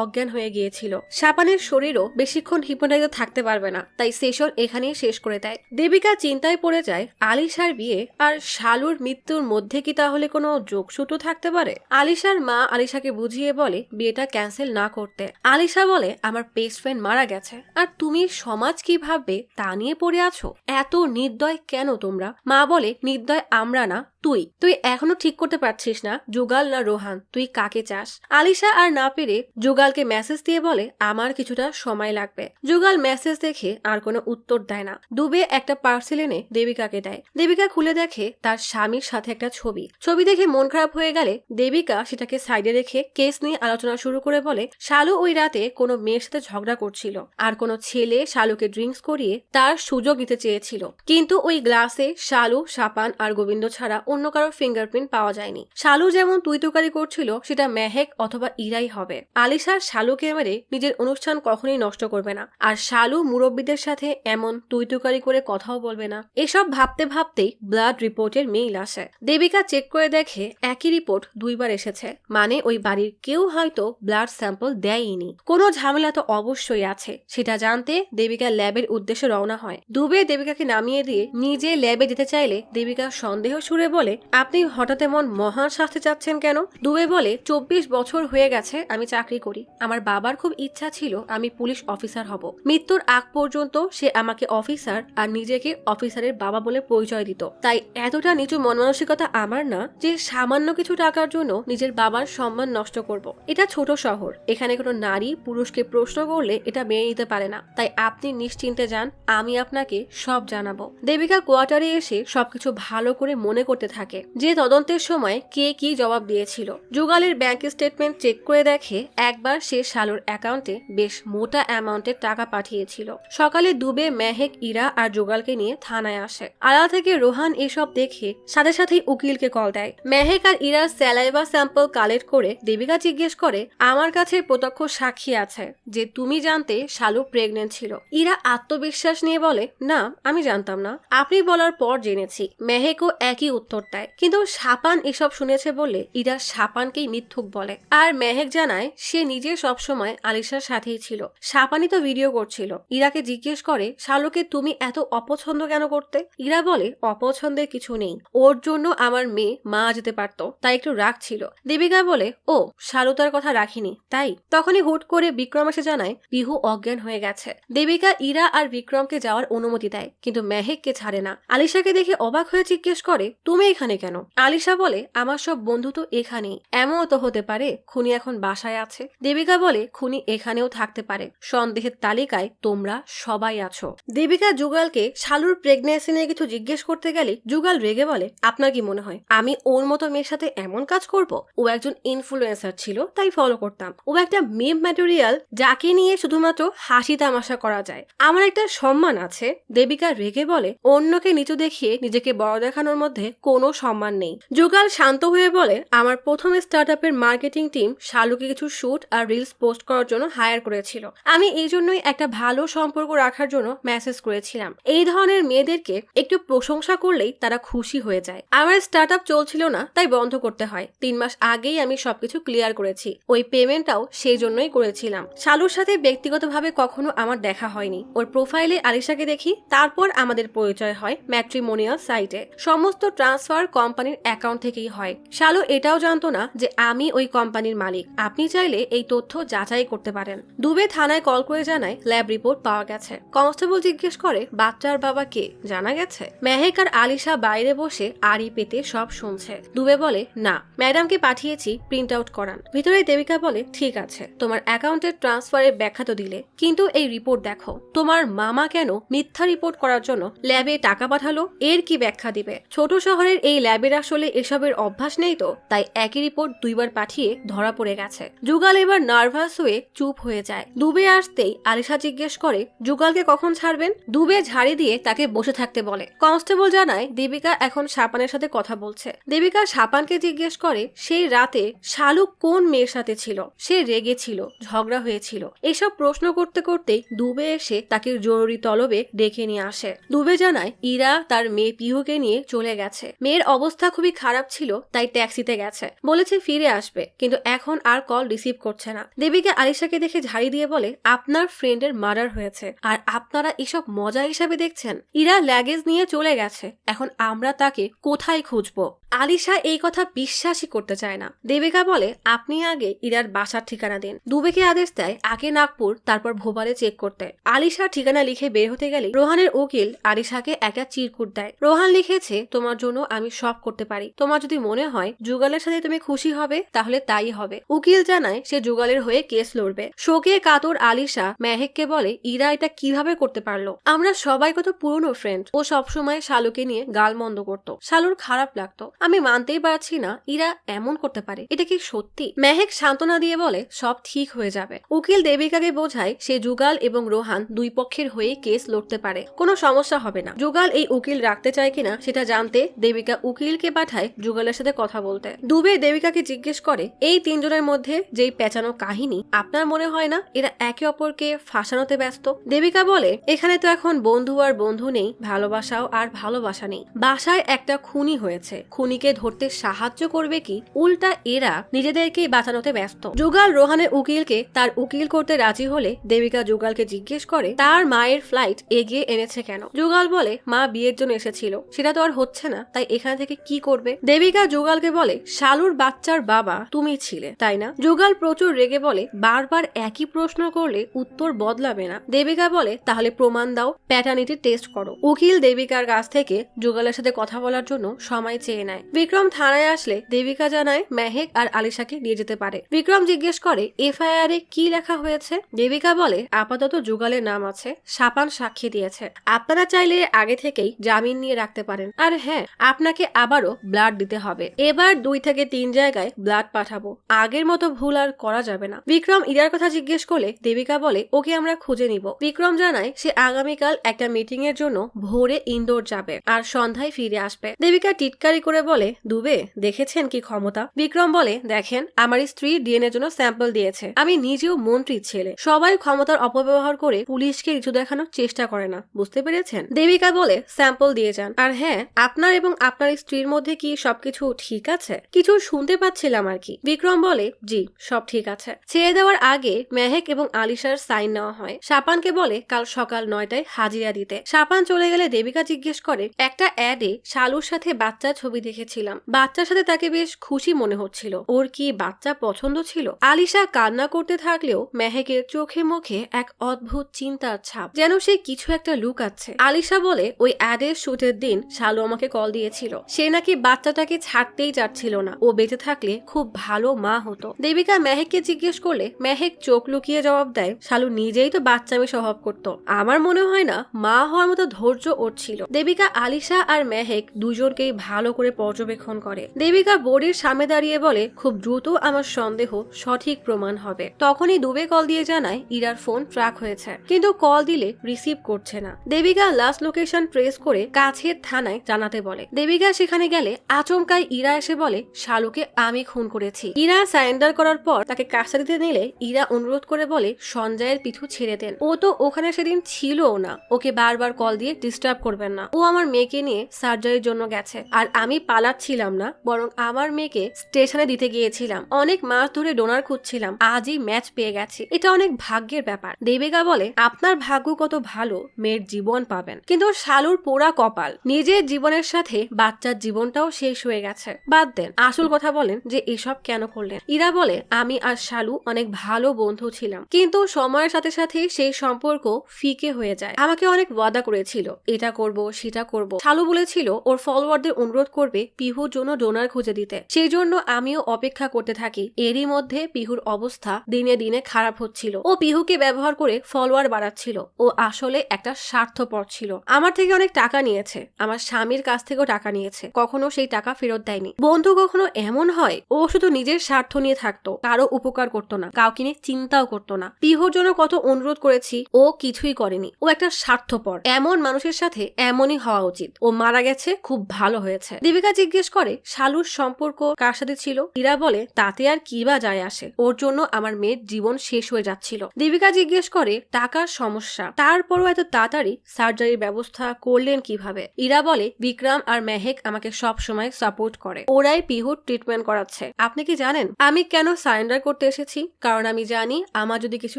অজ্ঞান হয়ে গিয়েছিল। সাপানের শরীরও বেশিক্ষণ হিপনোটাইজে থাকতে পারবে না, তাই সেশন এখানেই শেষ করে দেয়। দেবিকা চিন্তায় পড়ে যায় আলিশার বিয়ে আর শালুর মৃত্যুর মধ্যে কি তাহলে কোনো যোগসূত্র থাকতে পারে। আলিশার মা আলিশাকে বুঝিয়ে বলে বিয়েটা ক্যান্সেল না করতে। আলিশা বলে আমার বেস্ট ফ্রেন্ড মারা গেছে, আর তুমি সমাজ কি ভাববে তা নিয়ে পড়ে আছো, এত নির্দয় কেন তোমরা? মা বলে নির্দয় আমরা না, তুই এখনো ঠিক করতে পারছিস না যুগাল না রোহান, তুই কাকে চাস। আলিশা আর না পেরে যুগালকে মেসেজ দিয়ে বলে আমার কিছুটা সময় লাগবে। যুগাল মেসেজ দেখে আর কোনো উত্তর দেয় না। দুবে একটা পার্সেল এনে দেবিকাকে দেয়। দেবিকা খুলে দেখে তার স্বামীর সাথে একটা ছবি দেখে মন খারাপ হয়ে গেলে দেবিকা সেটাকে সাইডে রেখে কেস নিয়ে আলোচনা শুরু করে বলে শালু ওই রাতে কোনো মেয়ের সাথে ঝগড়া করছিল, আর কোনো ছেলে শালুকে ড্রিঙ্কস করিয়ে তার সুযোগ নিতে চেয়েছিল, কিন্তু ওই গ্লাসে শালু, সাপান আর গোবিন্দ ছাড়া অন্য কারো ফিঙ্গারপ্রিন্ট পাওয়া যায়নি। শালু যেমন তুই-তুকারি করছিল সেটা মেহেক অথবা ইরাই হবে। আলিশার শালুকে মেরে নিজের অনুষ্ঠান কখনোই নষ্ট করবে না, আর শালু মুরব্বীদের সাথে এমন তুই-তুকারি করে কথাও বলবে না। এসব ভাবতে ভাবতেই ব্লাড রিপোর্টের মেইল আসে। দেবিকা চেক করে দেখে একই রিপোর্ট 2 বার এসেছে, মানে ওই বাড়ির কেউ হয়তো ব্লাড স্যাম্পল দেয়নি। কোনো ঝামেলা তো অবশ্যই আছে, সেটা জানতে দেবিকা ল্যাবের উদ্দেশ্যে রওনা হয়। দুবে দেবিকাকে নামিয়ে দিয়ে নিজে ল্যাবে যেতে চাইলে দেবিকা সন্দেহ সুরে বলে আপনি হঠাৎ এমন মহান শাস্তি চাচ্ছেন কেন? দুবে বলে 24 বছর হয়ে গেছে আমি চাকরি করি, আমার বাবার খুব ইচ্ছা ছিল আমি পুলিশ অফিসার হব। মৃত্যুর আগ পর্যন্ত সে আমাকে অফিসার আর নিজেকে অফিসারের বাবা বলে পরিচয় দিত, তাই এতটা নিচু মন মানসিকতা আমার না যে সামান্য কিছু টাকার জন্য নিজের বাবার সম্মান নষ্ট করব। এটা ছোট শহর, এখানে কোনো নারী পুরুষকে প্রশ্ন করলে এটা মেনে নিতে পারে না, তাই আপনি নিশ্চিন্তে যান, আমি আপনাকে সব জানাবো। দেবিকা কোয়ার্টারে এসে সবকিছু ভালো করে মনে করতে থাকে যে তদন্তের সময় কে কি জবাব দিয়েছিল। যুগালের ব্যাংক স্টেটমেন্ট চেক করে দেখে একবার সে শালুর অ্যাকাউন্টে বেশ মোটা অ্যামাউন্টের টাকা পাঠিয়েছিল। সকালে দুবে, মেহেক, ইরা আর যুগালকে নিয়ে থানায় আসে। আড়াল থেকে রোহান এসব দেখে সাথে সাথেই উকিলকে কল দেয়। মেহেক আর ইরার স্যালাইভা স্যাম্পল কালেক্ট করে দেবিকা জিজ্ঞেস করে আমার কাছে প্রত্যক্ষ সাক্ষী আছে যে তুমি জানতে শালু প্রেগনেন্ট ছিল। ইরা আত্মবিশ্বাস নিয়ে বলে না, আমি জানতাম না, আপনি বলার পর জেনেছি। মেহেকও একই উত্তর দেয়, কিন্তু সাপান এসব শুনেছে বলে ইরা সাপানকেই মিথ্যুক বলে। আর মেহেক জানায় সে নিজে সবসময় আলিশার সাথেই ছিল, সাপানই তো ভিডিও করছিল। ইরাকে জিজ্ঞেস করে শালুকে তুমি এত অপছন্দ কেন করতে? ইরা বলে অপছন্দের কিছু নেই, ওর জন্য আমার মেয়ে মা যেতে পারতো, তাই একটু রাগ ছিল। দেবিকা বলে ও শালু তার কথা রাখিনি তাই? তখনই হুট করে বিক্রম এসে জানায় বিহু অজ্ঞান হয়ে গেছে। দেবিকা ইরা আর বিক্রমকে যাওয়ার অনুমতি দেয়, কিন্তু মেহেককে ছাড়ে না। আলিশাকে দেখে অবাক হয়ে জিজ্ঞেস করে তুমি তুমি এখানে কেন? আলিশা বলে, আমার সব বন্ধু তো এখানেই। এমনও তো হতে পারে খুনি এখন বাসায় আছে। দেবিকা বলে, খুনি এখানেও থাকতে পারে, সন্দেহের তালিকায় তোমরা সবাই আছো। দেবিকা যুগলকে শালুর প্রেগন্যান্সি নিয়ে কিছু জিজ্ঞেস করতে গেলে যুগল রেগে বলে, আপনার কি মনে হয় আমি ওর মতো মেয়ের সাথে এমন কাজ করব? ও একজন ইনফ্লুয়েন্সার ছিল, তাই ফলো করতাম। ও একটা মিম ম্যাটেরিয়াল, যাকে নিয়ে শুধুমাত্র হাসি তামাশা করা যায়। আমার একটা সম্মান আছে। দেবিকা রেগে বলে, অন্যকে নিচু দেখিয়ে নিজেকে বড় দেখানোর মধ্যে কোনো সম্মান নেই। যুগল শান্ত হয়ে বলে, আমার প্রথম স্টার্টআপের মার্কেটিং টিম শালুকে কিছু শুট আর রিলস পোস্ট করার জন্য হায়ার করেছিল। আমি এই জন্যই একটা ভালো সম্পর্ক রাখার জন্য মেসেজ করেছিলাম। এই ধরনের মেয়েদেরকে একটু প্রশংসা করলেই তারা খুশি হয়ে যায়। আমার স্টার্টআপ চলছিল না, তাই বন্ধ করতে হয়। 3 মাস আগেই আমি সবকিছু ক্লিয়ার করেছি। ওই পেমেন্টটাও সেই জন্যই করেছিলাম। শালুর সাথে ব্যক্তিগতভাবে কখনো আমার দেখা হয়নি। ওর প্রোফাইলে আলিশাকে দেখি, তারপর আমাদের পরিচয় হয় ম্যাট্রিমোনিয়াল সাইটে। সমস্ত ট্রান্সফার কোম্পানির অ্যাকাউন্ট থেকেই হয়। শালু এটাও জানতো না যে আমি ওই কোম্পানির মালিক। আপনি চাইলে এই তথ্য যাচাই করতে পারেন। দুবে থানায় কল করে জানায় ল্যাব রিপোর্ট পাওয়া গেছে। কনস্টেবল জিজ্ঞেস করে, বাচ্চার বাবা কে, জানা গেছে? মেহেক আর আলিশা বাইরে বসে আড়ি পেতে সব শুনছে। দুবে বলে, না, ম্যাডামকে পাঠিয়েছি, প্রিন্ট আউট করান। ভিতরে দেবিকা বলে, ঠিক আছে, তোমার অ্যাকাউন্টের ট্রান্সফারের ব্যাখ্যা তো দিলে, কিন্তু এই রিপোর্ট দেখো। তোমার মামা কেন মিথ্যা রিপোর্ট করার জন্য ল্যাবে টাকা পাঠালো, এর কি ব্যাখ্যা দিবে? ছোট শহরের এই ল্যাবের আসলে এসবের অভ্যাস নেই তো, তাই একই রিপোর্ট 2 বার পাঠিয়ে ধরা পড়ে গেছে। যুগল এবার নার্ভাস হয়ে চুপ হয়ে যায়। দুবে আসতেই আলিশা জিজ্ঞেস করে, যুগলকে কখন ছাড়বেন? দুবে ঝাড়ি দিয়ে তাকে বসে থাকতে বলে। কনস্টেবল জানায়, দেবিকা এখন শাপানের সাথে কথা বলছে। দেবিকা শাপানকে জিজ্ঞেস করে, সেই রাতে শালু কোন মেয়ের সাথে ছিল? সে রেগে ছিল, ঝগড়া হয়েছিল? এসব প্রশ্ন করতে করতেই দুবে এসে তাকে জরুরি তলবে ডেকে নিয়ে আসে। দুবে জানায়, ইরা তার মেয়ে পিহুকে নিয়ে চলে গেছে। মেয়ের অবস্থা খুবই খারাপ ছিল, তাই ট্যাক্সিতে গেছে। বলেছে ফিরে আসবে, কিন্তু এখন আর কল রিসিভ করছে না। দেবিকা আলিশাকে দেখে ঝাড়ি দিয়ে বলে, আপনার ফ্রেন্ডের মার্ডার হয়েছে, আর আপনারা এসব মজা হিসাবে দেখছেন? ইরা লাগেজ নিয়ে চলে গেছে, এখন আমরা তাকে কোথায় খুঁজবো? আলিশা এই কথা বিশ্বাসই করতে চায় না। দেবিকা বলে, আপনি আগে ইরার বাসার ঠিকানা দিন। দুবেকে আদেশ দেয় আগে নাগপুর, তারপর ভোপালে চেক করতে। আলিশার ঠিকানা লিখে বের হতে গেলে রোহানের উকিল আলিশাকে একটা চিরকুট দেয়। রোহান লিখেছে, তোমার জন্য আমি সব করতে পারি। তোমার যদি মনে হয় যুগলের সাথে তুমি খুশি হবে, তাহলে তাই হবে। উকিল জানায় সে যুগলের হয়ে কেস লড়বে। শোকে কাতর আলিশা মেহেককে বলে, ইরা এটা কিভাবে করতে পারলো? আমরা সবাই কত পুরনো ফ্রেন্ড। ও সবসময় শালুকে নিয়ে গালমন্দ করতো। শালুর খারাপ লাগতো। আমি মানতেই পারছি না ইরা এমন করতে পারে। এটা কি সত্যি? মেহেক সান্ত্বনা দিয়ে বলে, সব ঠিক হয়ে যাবে। উকিল দেবিকাকে বোঝায় সে যুগল এবং রোহান দুই পক্ষের হয়ে কেস লড়তে পারে, কোনো সমস্যা হবে না। যুগল এই উকিল রাখতে চায় কিনা সেটা জানতে দেবিকা উকিলকে পাঠায় যুগলের সাথে কথা বলতে। দুবে দেবিকাকে জিজ্ঞেস করে, এই 3 জনের মধ্যে যেই পেঁচানো কাহিনী, আপনার মনে হয় না এরা একে অপরকে ফাঁসানোতে ব্যস্ত? দেবিকা বলে, এখানে তো এখন বন্ধু আর বন্ধু নেই, ভালোবাসাও আর ভালোবাসা নেই। বাসায় একটা খুনি হয়েছে, খুনিকে ধরতে সাহায্য করবে কি উল্টা এরা নিজেদেরকেই বাঁচানোতে ব্যস্ত। যুগল রোহানের উকিলকে তার উকিল করতে রাজি হলে দেবিকা যুগলকে জিজ্ঞেস করে, তার মায়ের ফ্লাইট এগিয়ে এনেছে কেন? যুগল বলে, মা বিয়ের জন্য এসেছিল, সেটা তো আর হচ্ছে না, তাই এখান থেকে কি করবে? দেবিকা যুগলকে বলে, শালুর বাচ্চার বাবা তুমি ছিলে, তাই না? যুগল প্রচুর রেগে বলে, বারবার একই প্রশ্ন করলে উত্তর বদলাবে না। দেবিকা বলে, তাহলে প্রমাণ দাও, প্যাটার্নিটি টেস্ট করো। উকিল দেবিকার কাছ থেকে যুগলের সাথে কথা বলার জন্য সময় চেয়ে নেয়। বিক্রম থানায় আসলে দেবিকা জানায় মেহেক আর আলিশাকে নিয়ে যেতে পারে। বিক্রম জিজ্ঞেস করে, এফআইআর এ কি লেখা হয়েছে? দেবিকা বলে, আপাতত যুগলের নাম আছে, শাপান সাক্ষী দিয়েছে। আপনারা চাইলে আগে থেকেই জামিন নিয়ে রাখতে পারেন। আর হ্যাঁ, আপনাকে আবারও ব্লাড দিতে হবে। এবার 2 থেকে 3 জায়গায় ব্লাড পাঠাবো। আগের মতো ভুল আর করা যাবে না। বিক্রম ইরার কথা জিজ্ঞেস করলে দেবিকা বলে, ওকে আমরা খুঁজে নিব। বিক্রম জানায় সে আগামীকাল একটা মিটিং এর জন্য ভোরে ইন্দোর যাবে আর সন্ধ্যায় ফিরে আসবে। দেবিকা টিটকারি করে বলে, দুবে দেখেছেন কি ক্ষমতা? বিক্রম বলে, দেখেন, আমার স্ত্রী ডিএনএ জন্য স্যাম্পল দিয়েছে। আমি নিজেও মন্ত্রীর ছেলে। সবাই ক্ষমতার অপব্যবহার করে পুলিশকে নিচু দেখানোর চেষ্টা করে না, বুঝতে পেরেছেন? দেবিকা বলে, স্যাম্পল দিয়ে যান। আর হ্যাঁ, আপনার এবং আপনার স্ত্রীর মধ্যে কি সবকিছু ঠিক আছে? কিছু শুনতে পাচ্ছিলাম আর কি। বিক্রম বলে, জি, সব ঠিক আছে। ছেড়ে দেওয়ার আগে মেহেক এবং আলিশার সাইন নেওয়া হয়। শাপানকে বলে কাল সকাল 9টায় হাজিরা দিতে। শাপান চলে গেলে দেবিকা জিজ্ঞেস করে, একটা অ্যাডে শালুর সাথে বাচ্চার ছবি দেখে দেখেছিলাম। বাচ্চার সাথে তাকে বেশ খুশি মনে হচ্ছিল। ওর কি বাচ্চা পছন্দ ছিল? আলিশা কান্না করতে থাকলেও মেহেকের চোখে মুখে এক অদ্ভুত চিন্তার ছাপ, যেন সে কিছু একটা লুকাচ্ছে। আলিশা বলে, ওই অ্যাডের শুটের দিন শালু আমাকে কল দিয়েছিল। সে নাকি বাচ্চাটাকে ছাড়তেই চাচ্ছিল না। ও বেঁচে থাকলে খুব ভালো মা হতো। দেবিকা মেহেককে জিজ্ঞেস করলে মেহেক চোখ লুকিয়ে জবাব দেয়, শালু নিজেই তো বাচ্চামি স্বভাব করতো। আমার মনে হয় না মা হওয়ার মতো ধৈর্য ওর ছিল। দেবিকা আলিশা আর মেহেক দুজনকেই ভালো করে পর্যবেক্ষণ করে। দেবিকা বোর্ডের সামনে দাঁড়িয়ে বলে, খুব দ্রুত আমার সন্দেহ সঠিক প্রমাণ হবে। তখনই দুবে কল দিয়ে জানায় ইরার ফোন ট্র্যাক হয়েছে, কিন্তু কল দিলে রিসিভ করছে না। দেবিকা লাস্ট লোকেশন ট্রেস করে কাছের থানায় জানাতে বলে। দেবিকা সেখানে গেলে আচমকাই ইরা এসে বলে, শালুকে আমি খুন করেছি। ইরা সারেন্ডার করার পর তাকে কাস্টাডিতে নিলে ইরা অনুরোধ করে বলে সঞ্জয়ের পিছু ছেড়ে দেন। ও তো ওখানে সেদিন ছিলও না। ওকে বারবার কল দিয়ে ডিস্টার্ব করবেন না। ও আমার মেয়েকে নিয়ে সার্জারির জন্য গেছে। আর আমি পালাচ্ছিলাম না, বরং আমার মেয়েকে স্টেশনে দিতে গিয়েছিলাম। অনেক মাস ধরে ডোনার খুঁজছিলাম, আজই ম্যাচ পেয়ে গেছি। এটা অনেক ভাগ্যের ব্যাপার। দেবিকা বলে, আপনার ভাগ্য কত ভালো, মেয়ের জীবন পাবেন। কিন্তু শালুর পোড়া কপাল, নিজের জীবনের সাথে বাচ্চার জীবনটাও শেষ হয়ে গেছে। বাদ দেন, আসল কথা বলেন যে এসব কেন করলেন। ইরা বলে, আমি আর শালু অনেক ভালো বন্ধু ছিলাম, কিন্তু সময়ের সাথে সাথে সেই সম্পর্ক ফিকে হয়ে যায়। আমাকে অনেক ওয়াদা করেছিল, এটা করব সেটা করব। শালু বলেছিল ওর ফলোয়ারদের অনুরোধ করবে পিহুর জন্য ডোনার খুঁজে দিতে। সেই জন্য আমিও অপেক্ষা করতে থাকি। এরই মধ্যে পিহুর অবস্থা দিনে দিনে খারাপ হচ্ছিল। ও পিহুকে ব্যবহার করে ফলোয়ার বাড়াচ্ছিল। ও আসলে একটা স্বার্থপর ছিল। আমার থেকে অনেক টাকা নিয়েছে, আমার স্বামীর কাছ থেকেও টাকা নিয়েছে, কখনো সেই টাকা ফেরত দেয়নি। বন্ধু কখনো এমন হয়? ও শুধু নিজের স্বার্থ নিয়ে থাকতো, কারো উপকার করতো না, কাউকে নিয়ে চিন্তাও করতো না। পিহুর জন্য কত অনুরোধ করেছি, ও কিছুই করেনি। ও একটা স্বার্থপর। এমন মানুষের সাথে এমনই হওয়া উচিত। ও মারা গেছে, খুব ভালো হয়েছে। দেবিকা জিজ্ঞেস করে, শালুর সম্পর্ক কার সাথে ছিল? ইরা বলে, তাতে আর কি বা যায় আসে, ওর জন্য আমার মেয়ের জীবন শেষ হয়ে যাচ্ছিল। দেবিকা জিজ্ঞেস করে, টাকার সমস্যা, তারপরও এত তাড়াতাড়ি সার্জারির ব্যবস্থা করলেন কিভাবে? ইরা বলে, বিক্রম আর মেহেক আমাকে সব সময় সাপোর্ট করে। ওরাই পিহুর ট্রিটমেন্ট করাচ্ছে। আপনি কি জানেন আমি কেন সারেন্ডার করতে এসেছি? কারণ আমি জানি আমার যদি কিছু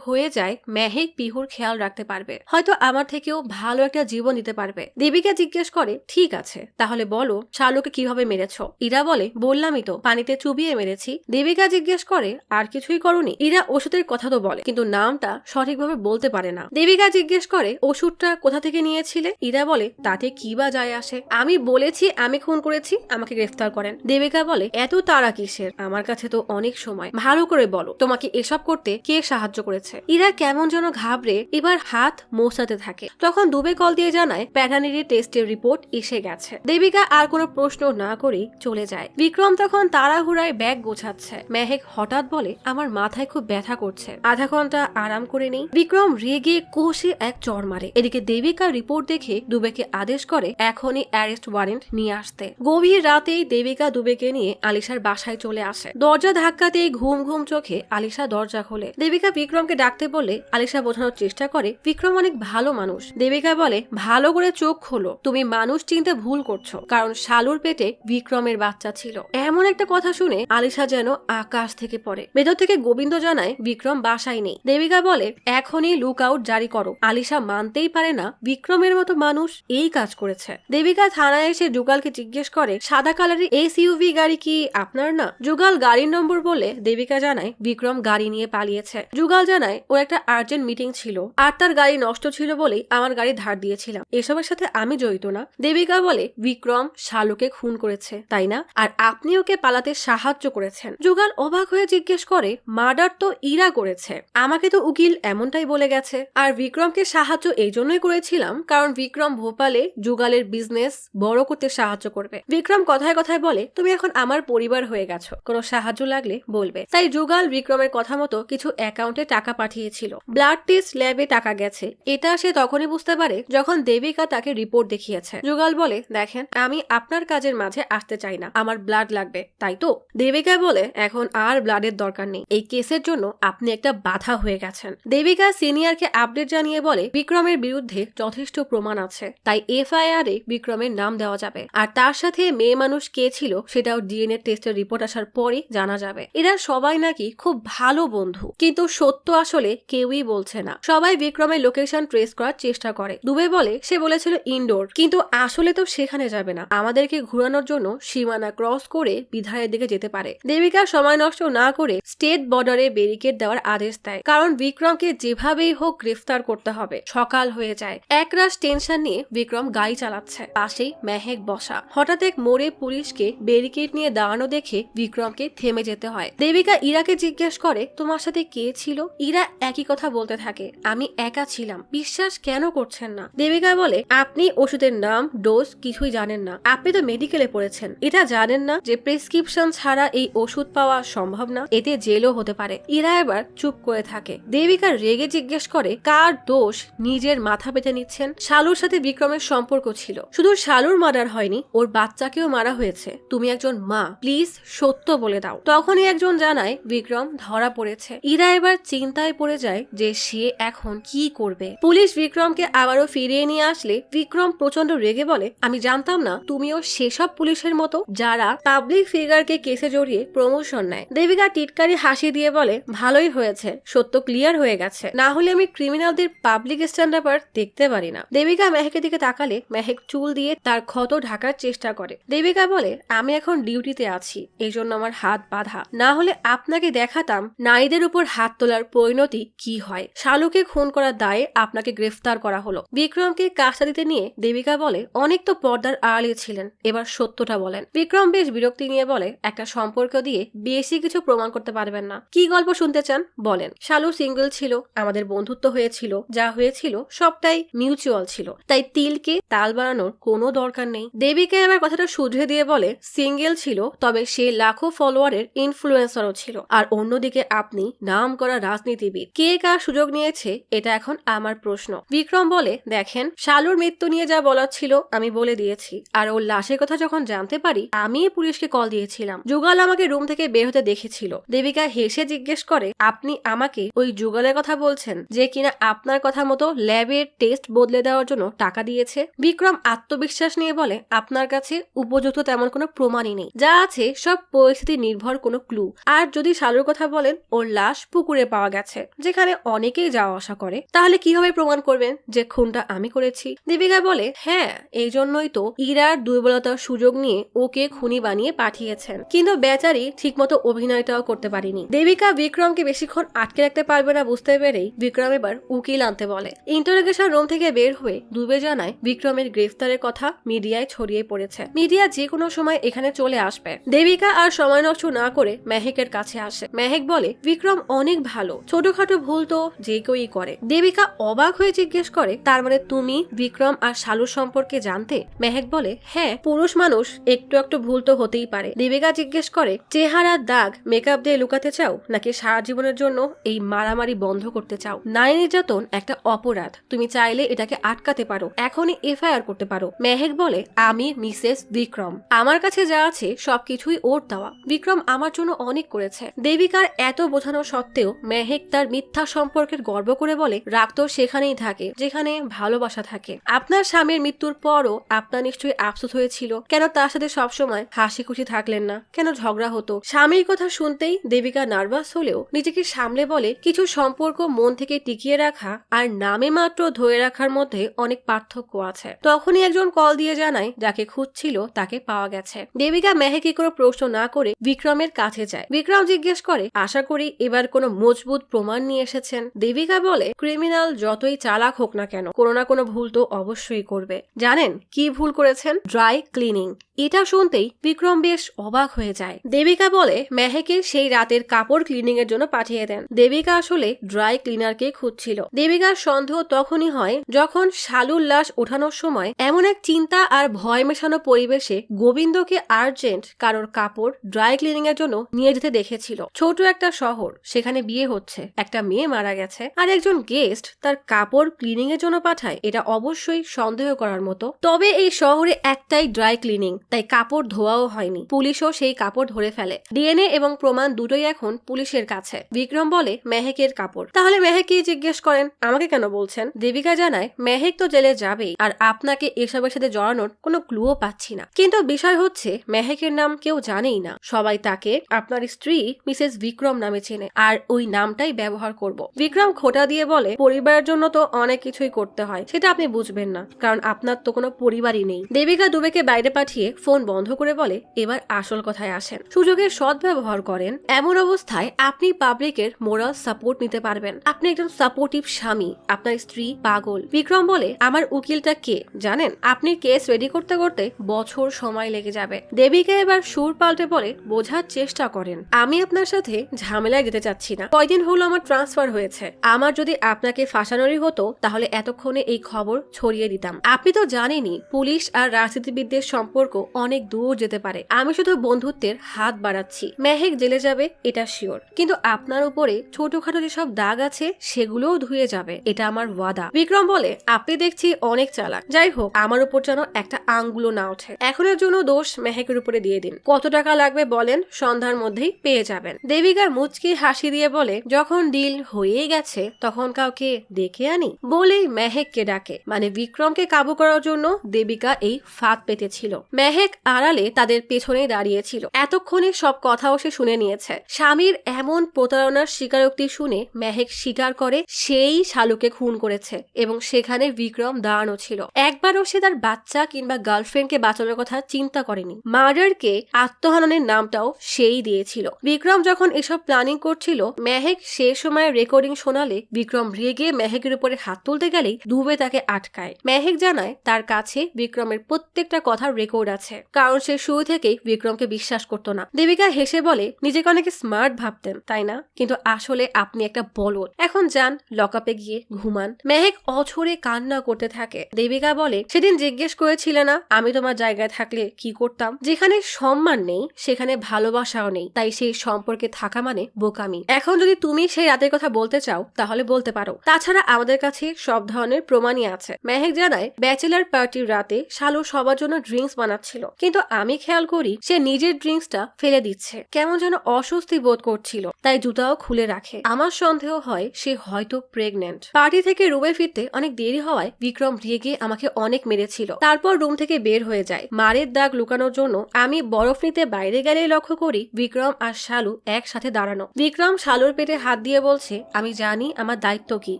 হয়ে যায় মেহেক পিহুর খেয়াল রাখতে পারবে, হয়তো আমার থেকেও ভালো একটা জীবন দিতে পারবে। দেবিকা জিজ্ঞেস করে, ঠিক আছে, তাহলে বলো শালুকে কিভাবে মেরেছো? ইরা বলে, বললামই তো, পানিতে চুবিয়ে মেরেছি। দেবিকা জিজ্ঞেস করে, আর কিছুই করনি? ইরা ওষুধের কথা তো বলে, কিন্তু নামটা সঠিকভাবে বলতে পারে না। দেবিকা জিজ্ঞেস করে, ওষুধটা কোথা থেকে নিয়েছিলে? ইরা বলে, তাতে কি বা যায় আসে? আমি বলেছি আমি খুন করেছি, আমাকে গ্রেফতার করেন। দেবিকা বলে, এত তাড়া কিসের? আমার কাছে তো অনেক সময়, ভালো করে বলো তোমাকে এসব করতে কে সাহায্য করেছে? ইরা কেমন যেন ঘাবড়ে এবার হাত মোছাতে থাকে। তখন দুবে কল দিয়ে জানায় প্যাটার্নিটি টেস্টের রিপোর্ট এসে গেছে। দেবিকা আর কোনো প্রশ্ন না করেই চলে যায়। বিক্রম তখন তাড়াহুড়ায় ব্যাগ গোছাচ্ছে। মেহেক হঠাৎ বলে, আমার মাথায় খুব ব্যথা করছে, আধা ঘন্টা আরাম করে নেই। বিক্রম রেগে কষে এক চড় মারে। এদিকে দেবিকার রিপোর্ট দেখে দুবেকে আদেশ করে এখনই অ্যারেস্ট ওয়ারেন্ট নিয়ে আসতে। গভীর রাতেই দেবিকা দুবেকে নিয়ে আলিশার বাসায় চলে আসে। দরজা ধাক্কাতেই ঘুম ঘুম চোখে আলিশা দরজা খোলে। দেবিকা বিক্রমকে ডাকতে বলে আলিশা বোঝানোর চেষ্টা করে বিক্রম অনেক ভালো মানুষ। দেবিকা বলে, ভালো করে চোখ খোলো, তুমি মানুষ চিনতে ভুল করছো, কারণ শালুর পেটে বিক্রমের বাচ্চা ছিল। এমন একটা কথা শুনে আলিশা যেন আকাশ থেকে পড়ে। ভেতর থেকে গোবিন্দ জানায় বিক্রম বাসায় নেই। দেবিকা বলে, এখনই লুক আউট জারি করো। আলিশা মানতেই পারে না বিক্রমের মতো মানুষ এই কাজ করেছে। দেবিকা থানায় এসে যুগালকে জিজ্ঞেস করে, সাদা কালারের এসইউভি গাড়ি কি আপনার না? যুগাল গাড়ির নম্বর বলে দেবিকা জানায় বিক্রম গাড়ি নিয়ে পালিয়েছে। যুগাল জানায় ওর একটা আর্জেন্ট মিটিং ছিল, আর তার গাড়ি নষ্ট ছিল বলেই আমার গাড়ি ধার দিয়েছিলাম। এসবের সাথে আমি জড়িত না। দেবিকা বলে, বিক্রম শালুকে খুন করেছে তাই না? আর আপনি ওকে পালাতে সাহায্য করেছেন। যুগাল অবাক হয়ে জিজ্ঞেস করে, মার্ডার তো ইরা করেছে, আমাকে তো উকিল এমনটাই বলে গেছে। আর বিক্রমকে সাহায্য এই জন্যই করেছিলাম কারণ বিক্রম ভোপালে যুগালের বিজনেস বড় করতে সাহায্য করবে। বিক্রম কথায় কথায় বলে, তুমি এখন আমার পরিবার হয়ে গেছো, কোনো সাহায্য লাগলে বলবে। তাই যুগাল বিক্রমের কথা মতো কিছু অ্যাকাউন্টে টাকা পাঠিয়েছিল। ব্লাড টেস্ট ল্যাবে টাকা গেছে। এটা সে তখনই বুঝতে পারে যখন দেবিকা তাকে রিপোর্ট দেখিয়েছে। যুগাল বলে, দেখেন আমি আপনার কাজের মাঝে আসতে চাই না, আমার ব্লাড লাগবে, তাই তো? দেবিকা বলে, এখন আর ব্লাডের দরকার নেই, এই কেসের জন্য আপনি একটা বাধা হয়ে গেছেন। দেবিকা সিনিয়রকে আপডেট জানিয়ে বলে, বিক্রমের বিরুদ্ধে যথেষ্ট প্রমাণ আছে, তাই এফআইআর এ বিক্রমের নাম দেওয়া যাবে। আর তার সাথে মেয়ে মানুষ কে ছিল সেটাও ডিএনএ টেস্টের রিপোর্ট আসার পরে জানা যাবে। এরা সবাই নাকি খুব ভালো বন্ধু, কিন্তু সত্য আসলে কেউই বলছে না। সবাই বিক্রমের লোকেশন ট্রেস করার চেষ্টা করে। দুবে বলে, সে বলেছিল ইনডোর, কিন্তু আসলে তো সেখানে যাবে না, আমাদেরকে ঘুরে ঘুরানোর জন্য সীমানা ক্রস করে বিধারের দিকে যেতে পারে। দেবিকা সময় নষ্ট না করে স্টেট বর্ডারে ব্যারিকেড দেওয়ার আদেশ দেয়, কারণ বিক্রমকে যেভাবেই হোক গ্রেফতার করতে হবে। সকাল হয়ে যায়। একরাশ টেনশন নিয়ে বিক্রম গাড়ি চালাচ্ছে। পাশেই মেহেক বসা। হঠাৎ এক মোড়ে পুলিশকে ব্যারিকেড নিয়ে দাঁড়ানো দেখে বিক্রমকে থেমে যেতে হয়। দেবিকা ইরাকে জিজ্ঞেস করে, তোমার সাথে কে ছিল? ইরা একই কথা বলতে থাকে, আমি একা ছিলাম। বিশ্বাস কেন করছেন না? দেবিকা বলে, আপনি ওষুধের নাম, ডোজ কিছুই জানেন না। আপনি তো মেডিকেলে পড়েছেন, এটা জানেন না যে প্রেসক্রিপশন ছাড়া এই ওষুধ পাওয়া সম্ভব না? এতে জেলও হতে পারে। ইরা এবার চুপ করে থাকে। দেবিকা রেগে জিজ্ঞেস করে, কার দোষ নিজের মাথা পেতে নিচ্ছেন? শালুর সাথে বিক্রমের সম্পর্ক ছিল। শুধু শালুর মার্ডার হয়নি, ওর বাচ্চাকেও মারা হয়েছে। তুমি একজন মা, প্লিজ সত্য বলে দাও। তখনই একজন জানায় বিক্রম ধরা পড়েছে। ইরা এবার চিন্তায় পড়ে যায় যে সে এখন কি করবে। পুলিশ বিক্রমকে আবারও ফিরিয়ে নিয়ে আসলে বিক্রম প্রচন্ড রেগে বলে, আমি জানতাম না তুমিও সেসব পুলিশের মতো যারা পাবলিক ফিগারকে কেসে জড়িয়ে প্রমোশন নেয়। দেবিকা টিটকারি হাসি দিয়ে বলে, ভালোই হয়েছে, সত্য ক্লিয়ার হয়ে গেছে। না হলে আমি ক্রিমিনালদের পাবলিক স্ট্যান্ড আপ দেখতে পারি না। দেবিকা মেহেকের দিকে তাকালে মেহেক চুল দিয়ে তার ক্ষত ঢাকার চেষ্টা করে। দেবিকা বলে, আমি এখন ডিউটিতে আছি, এই জন্য আমার হাত বাঁধা। না হলে আপনাকে দেখাতাম নারীদের উপর হাত তোলার পরিণতি কি হয়। শালুকে খুন করার দায়ে আপনাকে গ্রেফতার করা হলো। বিক্রমকে কাজটা দিতে নিয়ে দেবিকা বলে, অনেক তো পর্দার আড়ালে ছিলেন, এবার সত্যটা বলেন। বিক্রম বেশ বিরক্তি নিয়ে বলে, একটা সম্পর্ক দিয়ে বেশি কিছু প্রমাণ করতে পারবেন না। কি গল্প শুনতে চান বলেন। শালু সিঙ্গেল ছিল, আমাদের বন্ধুত্ব হয়েছিল, যা হয়েছিল সবটাই মিউচুয়াল ছিল, তাই তিলকে তাল বানানোর কোনো দরকার নেই। দেবিকা এবার কথাটা শুধরে দিয়ে বলে, সিঙ্গেল ছিল, তবে সে লাখো ফলোয়ারের ইনফ্লুয়েন্সারও ছিল। আর অন্যদিকে আপনি নাম করা রাজনীতিবিদ। কে কার সুযোগ নিয়েছে এটা এখন আমার প্রশ্ন। বিক্রম বলে, দেখেন, শালুর মৃত্যু নিয়ে যা বলার ছিল আমি বলে দিয়েছি। আর ওর লাশের কথা যখন জানতে পারি আমি পুলিশকে কল দিয়েছিলাম। যুগল আমাকে রুম থেকে বের হতে দেখেছিল। দেবিকা হেসে জিজ্ঞেস করে, আপনি আমাকে ওই যুগলের কথা বলছেন যে কিনা আপনার কথা মতো ল্যাবের টেস্ট বদলে দেওয়ার জন্য টাকা দিয়েছে? বিক্রম আত্মবিশ্বাস নিয়ে বলে, আপনার কাছে উপযুক্ত তেমন কোনো প্রমাণই নেই, যা আছে সব পরিস্থিতি নির্ভর কোনো ক্লু। আর যদি শালুর কথা বলেন, ওর লাশ পুকুরে পাওয়া গেছে, যেখানে অনেকেই যাওয়া আসা করে, তাহলে কিভাবে প্রমাণ করবেন যে খুনটা আমি করেছি? দেবিকা বলে, হ্যাঁ, এই জন্যই তো ইরার দুর্বলতার সুযোগ নিয়ে ওকে খুনি বানিয়ে পাঠিয়েছেন। কিন্তু বেচারি ঠিকমতো অভিনয়টাও করতে পারিনি। দেবিকা বিক্রমকে বেশিক্ষণ আটকে রাখতে পারবে না বুঝতে পেরেই বিক্রম এবার উকিল আনতে বলে। ইন্টারোগেশন রুম থেকে বের হয়ে দুবে জানায় বিক্রমের গ্রেফতারের কথা মিডিয়ায় ছড়িয়ে পড়েছে। মিডিয়া যে কোনো সময় এখানে চলে আসবে। দেবিকা আর সময় নষ্ট না করে মেহেকের কাছে আসে। মেহেক বলে, বিক্রম অনেক ভালো, ছোটখাটো ভুল তো যে কেউই করে। দেবিকা অবাক হয়ে জিজ্ঞেস করে, তার মানে তুমি বিক্রম আর শালুর সম্পর্কে জানতে? মেহেক বলে, হ্যাঁ, পুরুষ মানুষ একটু একটু ভুল তো হতেই পারে। দেবিকা জিজ্ঞেস করে, চেহারার দাগ মেকআপ দিয়ে লুকাতে চাও নাকি সারা জীবনের জন্য এই মারামারি বন্ধ করতে চাও? নারী নির্যাতন একটা অপরাধ, তুমি চাইলে এটাকে আটকাতে পারো, এখনই এফআইআর করতে পারো। মেহেক বলে, আমি মিসেস বিক্রম, আমার কাছে যা আছে সবকিছুই ওর দেওয়া। বিক্রম আমার জন্য অনেক করেছে। দেবিকার এত বোঝানো সত্ত্বেও মেহেক তার মিথ্যা সম্পর্কের গর্ব করে বলে, রাগ তো সেখানেই থাকে যেখানে ভালোবাসা থাকে। আপনার স্বামীর মৃত্যুর পরও আপনার নিশ্চয়ই আফসোস হয়েছিল, কেন তার সাথে সবসময় হাসি খুশি থাকলেন না? কেন ঝগড়া হতো? স্বামীর কথা শুনতেই দেবিকা নার্ভাস হলেও নিজেকে সামলে বলে, কিছু সম্পর্ক মন থেকে টিকিয়ে রাখা আর নামে মাত্র ধরে রাখার মধ্যে অনেক পার্থক্য আছে। তখনই একজন কল দিয়ে জানায় যাকে খুঁজছিল তাকে পাওয়া গেছে। দেবিকা মেহেকে কোনো প্রশ্ন না করে বিক্রমের কাছে যায়। বিক্রম জিজ্ঞেস করে, আশা করি এবার কোনো মজবুত প্রমাণ নিয়ে এসেছেন? দেবিকা বলে, ক্রিমিনাল যতই চালাক হোক না কেন, কোনো না কোনো ভুল তো অবশ্যই করবে। জানেন কি ভুল করেছেন? Dry cleaning. এটা শুনতেই বিক্রম বেশ অবাক হয়ে যায়। দেবিকা বলে, মেহেকে সেই রাতের কাপড় ক্লিনিং এর জন্য পাঠিয়ে দেন। দেবিকা আসলে ড্রাই ক্লিনারকে খুঁজছিল। দেবিকার সন্দেহ তখনই হয় যখন শালুর লাশ ওঠানোর সময় এমন এক চিন্তা আর ভয় মেশানো পরিবেশে গোবিন্দকে আর্জেন্ট কারোর কাপড় ড্রাই ক্লিনিং এর জন্য নিয়ে যেতে দেখেছিল। ছোট একটা শহর, সেখানে বিয়ে হচ্ছে, একটা মেয়ে মারা গেছে, আর একজন গেস্ট তার কাপড় ক্লিনিং এর জন্য পাঠায়, এটা অবশ্যই সন্দেহ করার মতো। তবে এই শহরে একটাই ড্রাই ক্লিনিং, তাই কাপড় ধোয়াও হয়নি। পুলিশও সেই কাপড় ধরে ফেলে। ডিএনএ এবং প্রমাণ দুটোই এখন পুলিশের কাছে। বিক্রম বলে, মেহেকের কাপড়। তাহলে মেহেককে জিজ্ঞেস করেন, আমাকে কেন বলছেন? দেবিকা জানায়, মেহেক তো জেলে যাবেই, আর আপনাকে এসবের সাথে জড়ানোর কোনো ক্লুও পাচ্ছি না। কিন্তু বিষয় হচ্ছে মেহেকের নাম কেউ জানেই না, সবাই তাকে আপনার স্ত্রী মিসেস বিক্রম নামে চেনে, আর ওই নামটাই ব্যবহার করব। বিক্রম খোটা দিয়ে বলে, পরিবারের জন্য তো অনেক কিছুই করতে হয়, সেটা আপনি বুঝবেন না, কারণ আপনার তো কোনো পরিবারই নেই। দেবিকা দুবেকে বাইরে কেটে পাঠিয়ে ফোন বন্ধ করে বলে, এবার আসল কথায় আসেন। সুযোগের সদ্ব্যবহার করেন। এমন অবস্থায় আপনি পাবলিকের মোরাল সাপোর্ট নিতে পারবেন। আপনি একজন সাপোর্টিভ স্বামী, আপনার স্ত্রী পাগল। বিক্রম বলে, আমার উকিলটা কে জানেন? আপনি কেস রেডি করতে করতে বছর সময় লেগে যাবে। দেবিকা এবার সুর পাল্টে বলে, বোঝার চেষ্টা করেন, আমি আপনার সাথে ঝামেলায় যেতে চাচ্ছি না। কয়দিন হলো আমার ট্রান্সফার হয়েছে। আমার যদি আপনাকে ফাঁসানোরই হতো তাহলে এতক্ষণে এই খবর ছড়িয়ে দিতাম। আপনি তো জানেনই পুলিশ আর রাজনীতিবিদদের সম্পর্ক অনেক দূর যেতে পারে। আমি শুধু বন্ধুত্বের হাত বাড়াচ্ছি। মেহেক জেলে যাবে এটা শিওর, কিন্তু আপনার উপরে ছোটখাটো যেসব দাগ আছে সেগুলোও ধুয়ে যাবে, এটা আমার ওয়াদা। বিক্রম বলে, আপনি দেখছি অনেক চালাক। যাই হোক, আমার উপর যেন একটা আঙ্গুলো না ওঠে। এখনের জন্য দোষ মেহেকের উপরে দিয়ে দিন। কত টাকা লাগবে বলেন, সন্ধ্যার মধ্যেই পেয়ে যাবেন। দেবিকা মুচকি হাসি দিয়ে বলে, যখন ডিল হয়ে গেছে তখন কাউকে ডেকে আনি বলেই মেহেককে ডাকে। মানে বিক্রমকে কাবু করার জন্য দেবিকা এই ফাঁদ পেতেছিল। মেহেক আড়ালে তাদের পেছনে দাঁড়িয়েছিল। এতক্ষণে সব কথাও সে শুনে নিয়েছে। স্বামীর এমন প্রতারণার স্বীকারোক্তি শুনে মেহেক স্বীকার করে সেই শালুকে খুন করেছে এবং সেখানে বিক্রম দাঁড়ানো ছিল। একবারও সে তার বাচ্চা কিংবা গার্লফ্রেন্ডকে বাঁচানোর কথা চিন্তা করেনি। মার্ডারকে আত্মহননের নামটাও সেই দিয়েছিল। বিক্রম যখন এসব প্ল্যানিং করছিল, মেহেক সে সময় রেকর্ডিং শোনালে বিক্রম রেগে মেহেকের উপরে হাত তুলতে গেলেই দুবে তাকে আটকায়। মেহেক জানায় তার কাছে বিক্রমের প্রত্যেকটা কথার রেকর্ড আছে, কারণ সে শুরু থেকেই বিক্রমকে বিশ্বাস করত না। দেবিকা হেসে বলে, নিজেকে অনেক স্মার্ট ভাবতেন তাই না, কিন্তু আসলে আপনি একটা বলদ। এখন যান লকআপে গিয়ে ঘুমান। মেহেক অঝরে কান্না করতে থাকে। দেবিকা বলে, সেদিন জিজ্ঞেস করেছিলে না আমি তোমার জায়গায় থাকলে কি করতাম? যেখানে সম্মান নেই সেখানে ভালোবাসাও নেই, তাই সেই সম্পর্কে থাকা মানে বোকামি। এখন যদি তুমি সেই রাতের কথা বলতে চাও তাহলে বলতে পারো, তাছাড়া আমাদের কাছে সব ধরনের প্রমাণই আছে। মেহেক জানায়, ব্যাচেলার পার্টির রাতে শালু সবার জন্য ড্রিঙ্কস বানাচ্ছিল, কিন্তু আমি খেয়াল করি সে নিজের ড্রিঙ্কসটা ফেলে দিচ্ছে। কেমন যেন অস্বস্তি বোধ করছিল, তাই জুতাও খুলে রাখে। আমার সন্দেহ হয় সে হয়তো প্রেগনেন্ট। পার্টি থেকে রুমে ফিরতে অনেক দেরি হওয়ায় বিক্রম রেগে আমাকে অনেক মেরেছিল। তারপর রুম থেকে বের হয়ে যায়। মারের দাগ লুকানোর জন্য আমি বরফ নিতে বাইরে গেলেই লক্ষ্য করি বিক্রম আর শালু একসাথে দাঁড়ানো। বিক্রম শালুর পেটে হাত দিয়ে বলছে, আমি জানি আমার দায়িত্ব কি,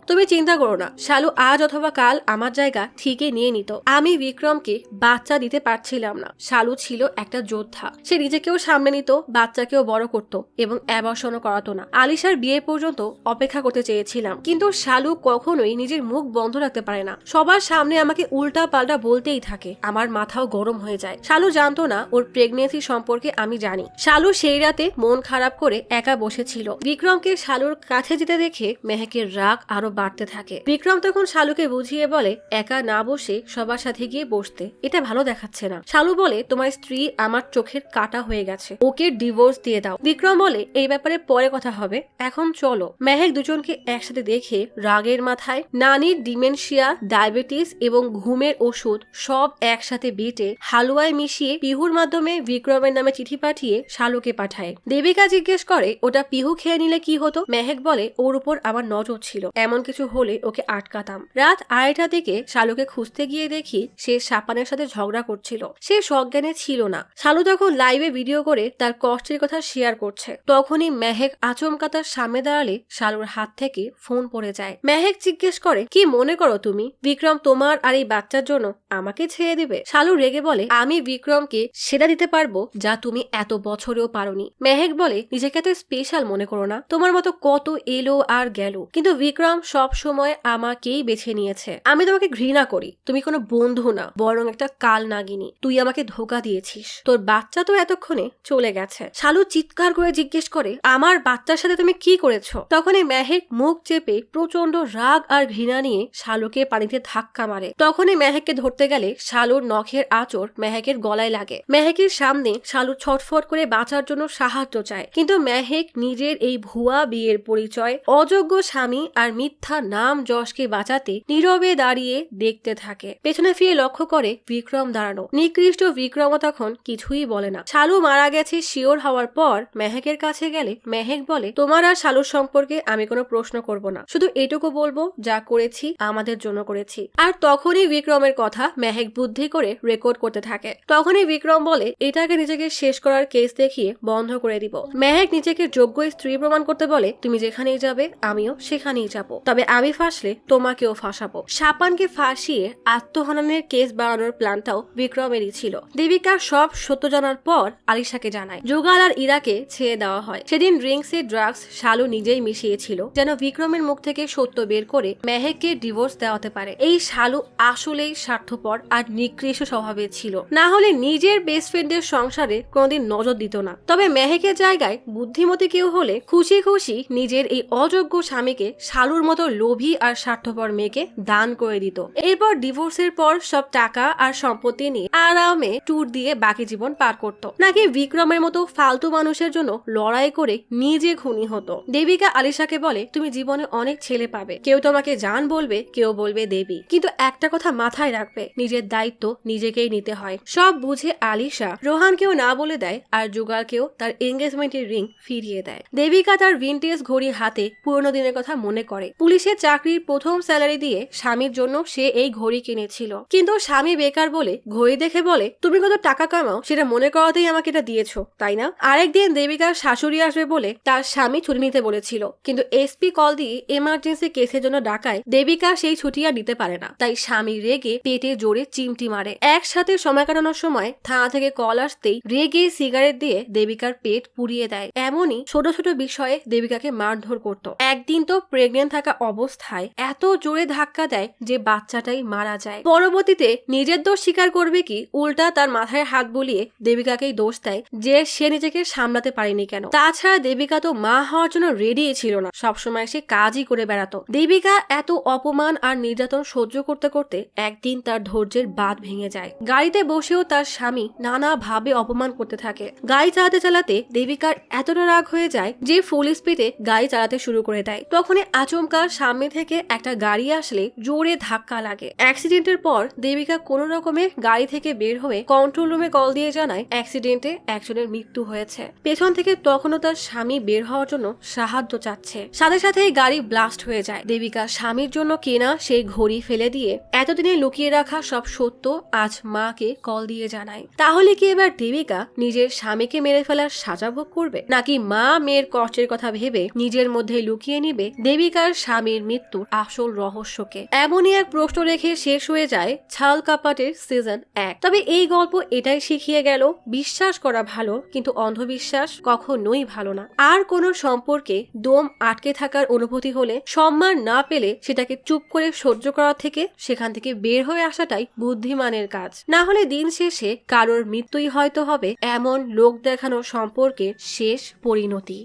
তুমি চিন্তা করো না। শালু আজ অথবা কাল আমার জায়গা ঠিকই নিয়ে নিত। আমি বিক্রমকে বাচ্চা দিতে পারছিলাম না। শালু ছিল একটা যোদ্ধা। সে নিজেকেও সামনে নিত, বাচ্চাকেও বড় করত এবং অ্যাবর্ষণও করাতো না। আলিশার বিয়ে পর্যন্ত অপেক্ষা করতে চেয়েছিলাম, কিন্তু শালু কখনোই নিজের মুখ বন্ধ রাখতে পারে না। সবার সামনে আমাকে উল্টা পাল্টা বলতেই থাকে। আমার মাথাও গরম হয়ে যায়। শালু জানতো না ওর প্রেগনেন্সি সম্পর্কে আমি জানি। শালু সেই রাতে মন খারাপ করে একা বসেছিল। বিক্রমকে শালুর কাছে যেতে দেখে মেহেকের রাগ আরো বাড়তে থাকে। বিক্রম তখন শালুকে বুঝিয়ে বলে, একা না বসে সবার সাথে গিয়ে বসতে, এটা ভালো দেখাচ্ছে না। শালু বলে, তোমার স্ত্রী আমার চোখের কাটা হয়ে গেছে, ওকে ডিভোর্স দিয়ে দাও। বিক্রম বলে, এই ব্যাপারে পরে কথা হবে, এখন চলো। মেহেক দুজনকে একসাথে দেখে রাগের মাথায় নানির ডিমেনশিয়া, ডায়াবেটিস এবং ঘুমের ওষুধ সব একসাথে বেটে হালুয়ায় মিশিয়ে পিহুর মাধ্যমে বিক্রমের নামে চিঠি পাঠিয়ে শালুকে পাঠায়। দেবিকা জিজ্ঞেস করে, ওটা পিহু খেয়ে নিলে কি হতো? মেহেক বলে, ওর উপর আমার নজর ছিল, এমন কিছু হলে ওকে আটকাতাম। রাত 2:30 দিকে শালুকে খুঁজতে গিয়ে দেখি সে সাপানের সাথে ঝগড়া করছিল। সে সজ্ঞানে ছিল না। শালু তখন লাইভে ভিডিও করে তার কষ্টের কথা শেয়ার করছে। তখনই মেহেক আচমকা তার সামনে দাঁড়ালে শালুর হাত থেকে ফোন পড়ে যায়। মেহেক জিজ্ঞেস করে, কি মনে করো তুমি, বিক্রম তোমার আর এই বাচ্চার জন্য আমাকে ছেড়ে দিবে? শালু রেগে বলে, আমি বিক্রমকে সেটা দিতে পারবো যা তুমি এত বছরেও পারোনি। মেহেক বলে, নিজেকে এত স্পেশাল মনে করো না, তোমার মতো কত এলো আর গেল, কিন্তু বিক্রম সব সময় আমাকেই বেছে নিয়েছে। আমি তোমাকে ঘৃণা করি, তুমি কোনো বন্ধু না, বরং একটা কাল নাগিনী। তুই আমাকে ধোকা দিয়েছিস, তোর বাচ্চা তো এতক্ষণে চলে গেছে। শালু চিৎকার করে জিজ্ঞেস করে, আমার বাচ্চার সাথে তুমি কি করেছো? তখনই মেহেক মুখ চেপে প্রচন্ড রাগ আর ঘৃণা নিয়ে শালুকে পানিতে ধাক্কা মারে। তখনই মেহেককে ধরতে গেলে শালুর নখের আঁচড় মেহেকের গলায় লাগে। মেহেকের সামনে শালু ছটফট করে বাঁচার জন্য সাহায্য চায়, কিন্তু মেহেক নিজের এই ভুয়া বিয়ের পরিচয়, অযোগ্য স্বামী আর মিথ্যা নাম যশকে বাঁচাতে নীরবে দাঁড়িয়ে দেখতে থাকে। পেছনে ফিরে লক্ষ্য করে বিক্রম দাঁড়ানো। নিকৃষ্ট বিক্রম তখন কিছুই বলে না। শালু মারা গেছে শিওর হওয়ার পর মেহেকের কাছে গেলে মেহেক বলে, তোমার আর শালুর সম্পর্কে আমি কোনো প্রশ্ন করব না, শুধু এটুকু বলবো যা করেছি আমাদের জন্য করেছি। আর তখনই বিক্রমের কথা মেহেক বুদ্ধি করে রেকর্ড করতে থাকে। তখনই বিক্রম বলে, এটাকে নিজেকে শেষ করার কেস দেখিয়ে বন্ধ করে দিব। মেহেক নিজেকে যোগ্য স্ত্রী প্রমাণ করতে বলে, তুমি যেখানেই যাবে আমিও সেখানেই যাব, তবে আমি ফাঁসলে তোমাকেও ফাঁসাবো। সাপানকে ফাঁসিয়ে আত্মহননের কেস বাড়ানোর প্ল্যানটাও বিক্রম বিক্রমেরই ছিল। দেবিকা সব সত্য জানার পর আলিশাকে জানায়। যুগাল আর ইরাকে ছেড়ে দেওয়া হয়। সেদিন ড্রিঙ্কসে ড্রাগস শালু নিজেই মিশিয়েছিল যেন বিক্রমের মুখ থেকে সত্য বের করে মেহেককে ডিভোর্স দেওয়াতে পারে। এই শালু আসলেই স্বার্থপর আর নিকৃষ্ট স্বভাবের ছিল, না হলে নিজের বেস্ট ফ্রেন্ডের সংসারে কোনোদিন নজর দিত না। তবে মেহেকের জায়গায় বুদ্ধিমতী কেউ হলে খুশি খুশি নিজের এই অযোগ্য স্বামীকে শালুর মতো লোভী আর স্বার্থপর মেয়েকে দান করে দিত। এরপর ডিভোর্সের পর সব টাকা আর সম্পত্তি নিয়ে আরামে ট্যুর দিয়ে বাকি জীবন পার করত। নাকি বিক্রমের মতো ফালতু মানুষের জন্য লড়াই করে নিজে খুনি হতো। দেবিকা আলিশাকে বলে, তুমি জীবনে অনেক ছেলে পাবে, কেউ তোমাকে জান বলবে, কেউ বলবে দেবী, কিন্তু একটা কথা মাথায় রাখবে, নিজের দায়িত্ব নিজেকেই নিতে হয়। সব বুঝে আলিশা রোহানকেও না বলে দেয় আর যুগালকেও তার এঙ্গেজমেন্টের রিং ফিরিয়ে দেয়। দেবিকা তার ভিনটেজ ঘড়ি হাতে পুরনো দিনের কথা মনে করে। পুলিশের চাকরির প্রথম স্যালারি দিয়ে স্বামীর জন্য সে এই ঘড়ি কিনেছিল, কিন্তু স্বামী বেকার বলে ঘড়ি দেখে বলে, তুমি কত টাকা কামাও সেটা মনে করাতেই আমাকে এটা দিয়েছো, তাই না? আরেকদিন দেবিকার শাশুড়ি আসবে বলে তার স্বামী ছুটি নিতে বলেছিল, কিন্তু এসপি কল দিয়ে এমার্জেন্সি কেসের জন্য ডাকায় দেবিকা সেই ছুটি আর নিতে পারে না। তাই স্বামী রেগে পেটে জোরে চিমটি মারে। একসাথে সময় কাটানোর সময় থানা থেকে কল আসতেই রেগে সিগারেট দিয়ে দেবিকার পেট পুড়িয়ে দেয়। এমনই ছোট ছোট বিষয়ে দেবিকাকে মারধর করত। একদিন তো প্রেগনেন্ট থাকা অবস্থায় এত জোরে ধাক্কা দেয় যে বাচ্চাটাই মারা যায়। পরবর্তীতে নিজের দোষ স্বীকার করবে কি উল্টা তার মাথায় হাত বুলিয়ে দেবিকাকেই দোষ দেয় যে সে নিজেকে সামলাতে পারেনি কেন। তাছাড়া দেবিকা তো মা হওয়ার জন্য রেডি ছিল না, সবসময় সে কাজই করে বেড়াতো। দেবিকা এত অপমান আর নির্যাতন সহ্য করতে করতে একদিন তার ধৈর্যের বাঁধ ভেঙে যায়। গাড়িতে বসেও তার স্বামী নানা ভাবে অপমান করতে থাকে। গাড়ি চালাতে চালাতে দেবিকার এতটা রাগ হয়ে যায় যে ফুল স্পিডে গাড়ি চালাতে শুরু করে দেয়। তখনই আচমকা সামনে থেকে একটা গাড়ি আসলে জোরে ধাক্কা লাগে। অ্যাক্সিডেন্টের পর দেবিকা কোনো রকমে গাড়ি থেকে বের হয়ে কন্ট্রোল রুমে কল দিয়ে জানায় অ্যাক্সিডেন্টে একজনের মৃত্যু হয়েছে। পেছন থেকে তখনও তার স্বামী বের হওয়ার জন্য সাহায্য চাচ্ছে। সাথে সাথে গাড়ি ব্লাস্ট হয়ে যায়। দেবিকা স্বামীর জন্য কেনা সেই ঘড়ি ফেলে দিয়ে এতদিনে লুকিয়ে রাখা সব সত্য আজ মাকে কল দিয়ে জানায়। তাহলে কি এবার দেবিকা নিজের স্বামীকে মেরে ফেলার সাজা ভোগ করবে, নাকি মা মেয়ের কষ্টের কথা ভেবে নিজের মধ্যে লুকিয়ে নিবে দেবিকার স্বামীর মৃত্যুর আসল রহস্যকে? এমনই এক প্রশ্ন রেখে শেষ হয়ে যায় ছাল কাপাটের সিজন 1। তবে এই গল্প এটাই শিখিয়ে গেল, বিশ্বাস করা ভালো কিন্তু অন্ধবিশ্বাস কখনোই ভালো না। আর কোনো সম্পর্কে দম আটকে থাকার অনুভূতি হলে, সম্মান না পেলে সেটাকে চুপ করে সহ্য করার থেকে সেখান থেকে বের হয়ে আসাটাই বুদ্ধিমানের কাজ। না হলে দিন শেষে কারোর মৃত্যুই হয়তো হবে এমন লোক দেখানো সম্পর্কের শেষ পরিণতি।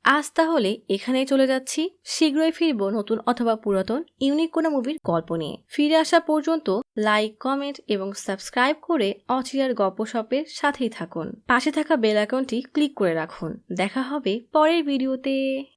আজ তাহলে এখানেই চলে যাচ্ছি। শীঘ্রই ফিরবো নতুন অথবা পুরাতন ইউনিক কোনো মুভির গল্প নিয়ে। ফিরে আসা পর্যন্ত লাইক, কমেন্ট এবং সাবস্ক্রাইব করে অচিরার গল্পসপের সাথেই থাকুন। পাশে থাকা বেল আইকনটি ক্লিক করে রাখুন। দেখা হবে পরের ভিডিওতে।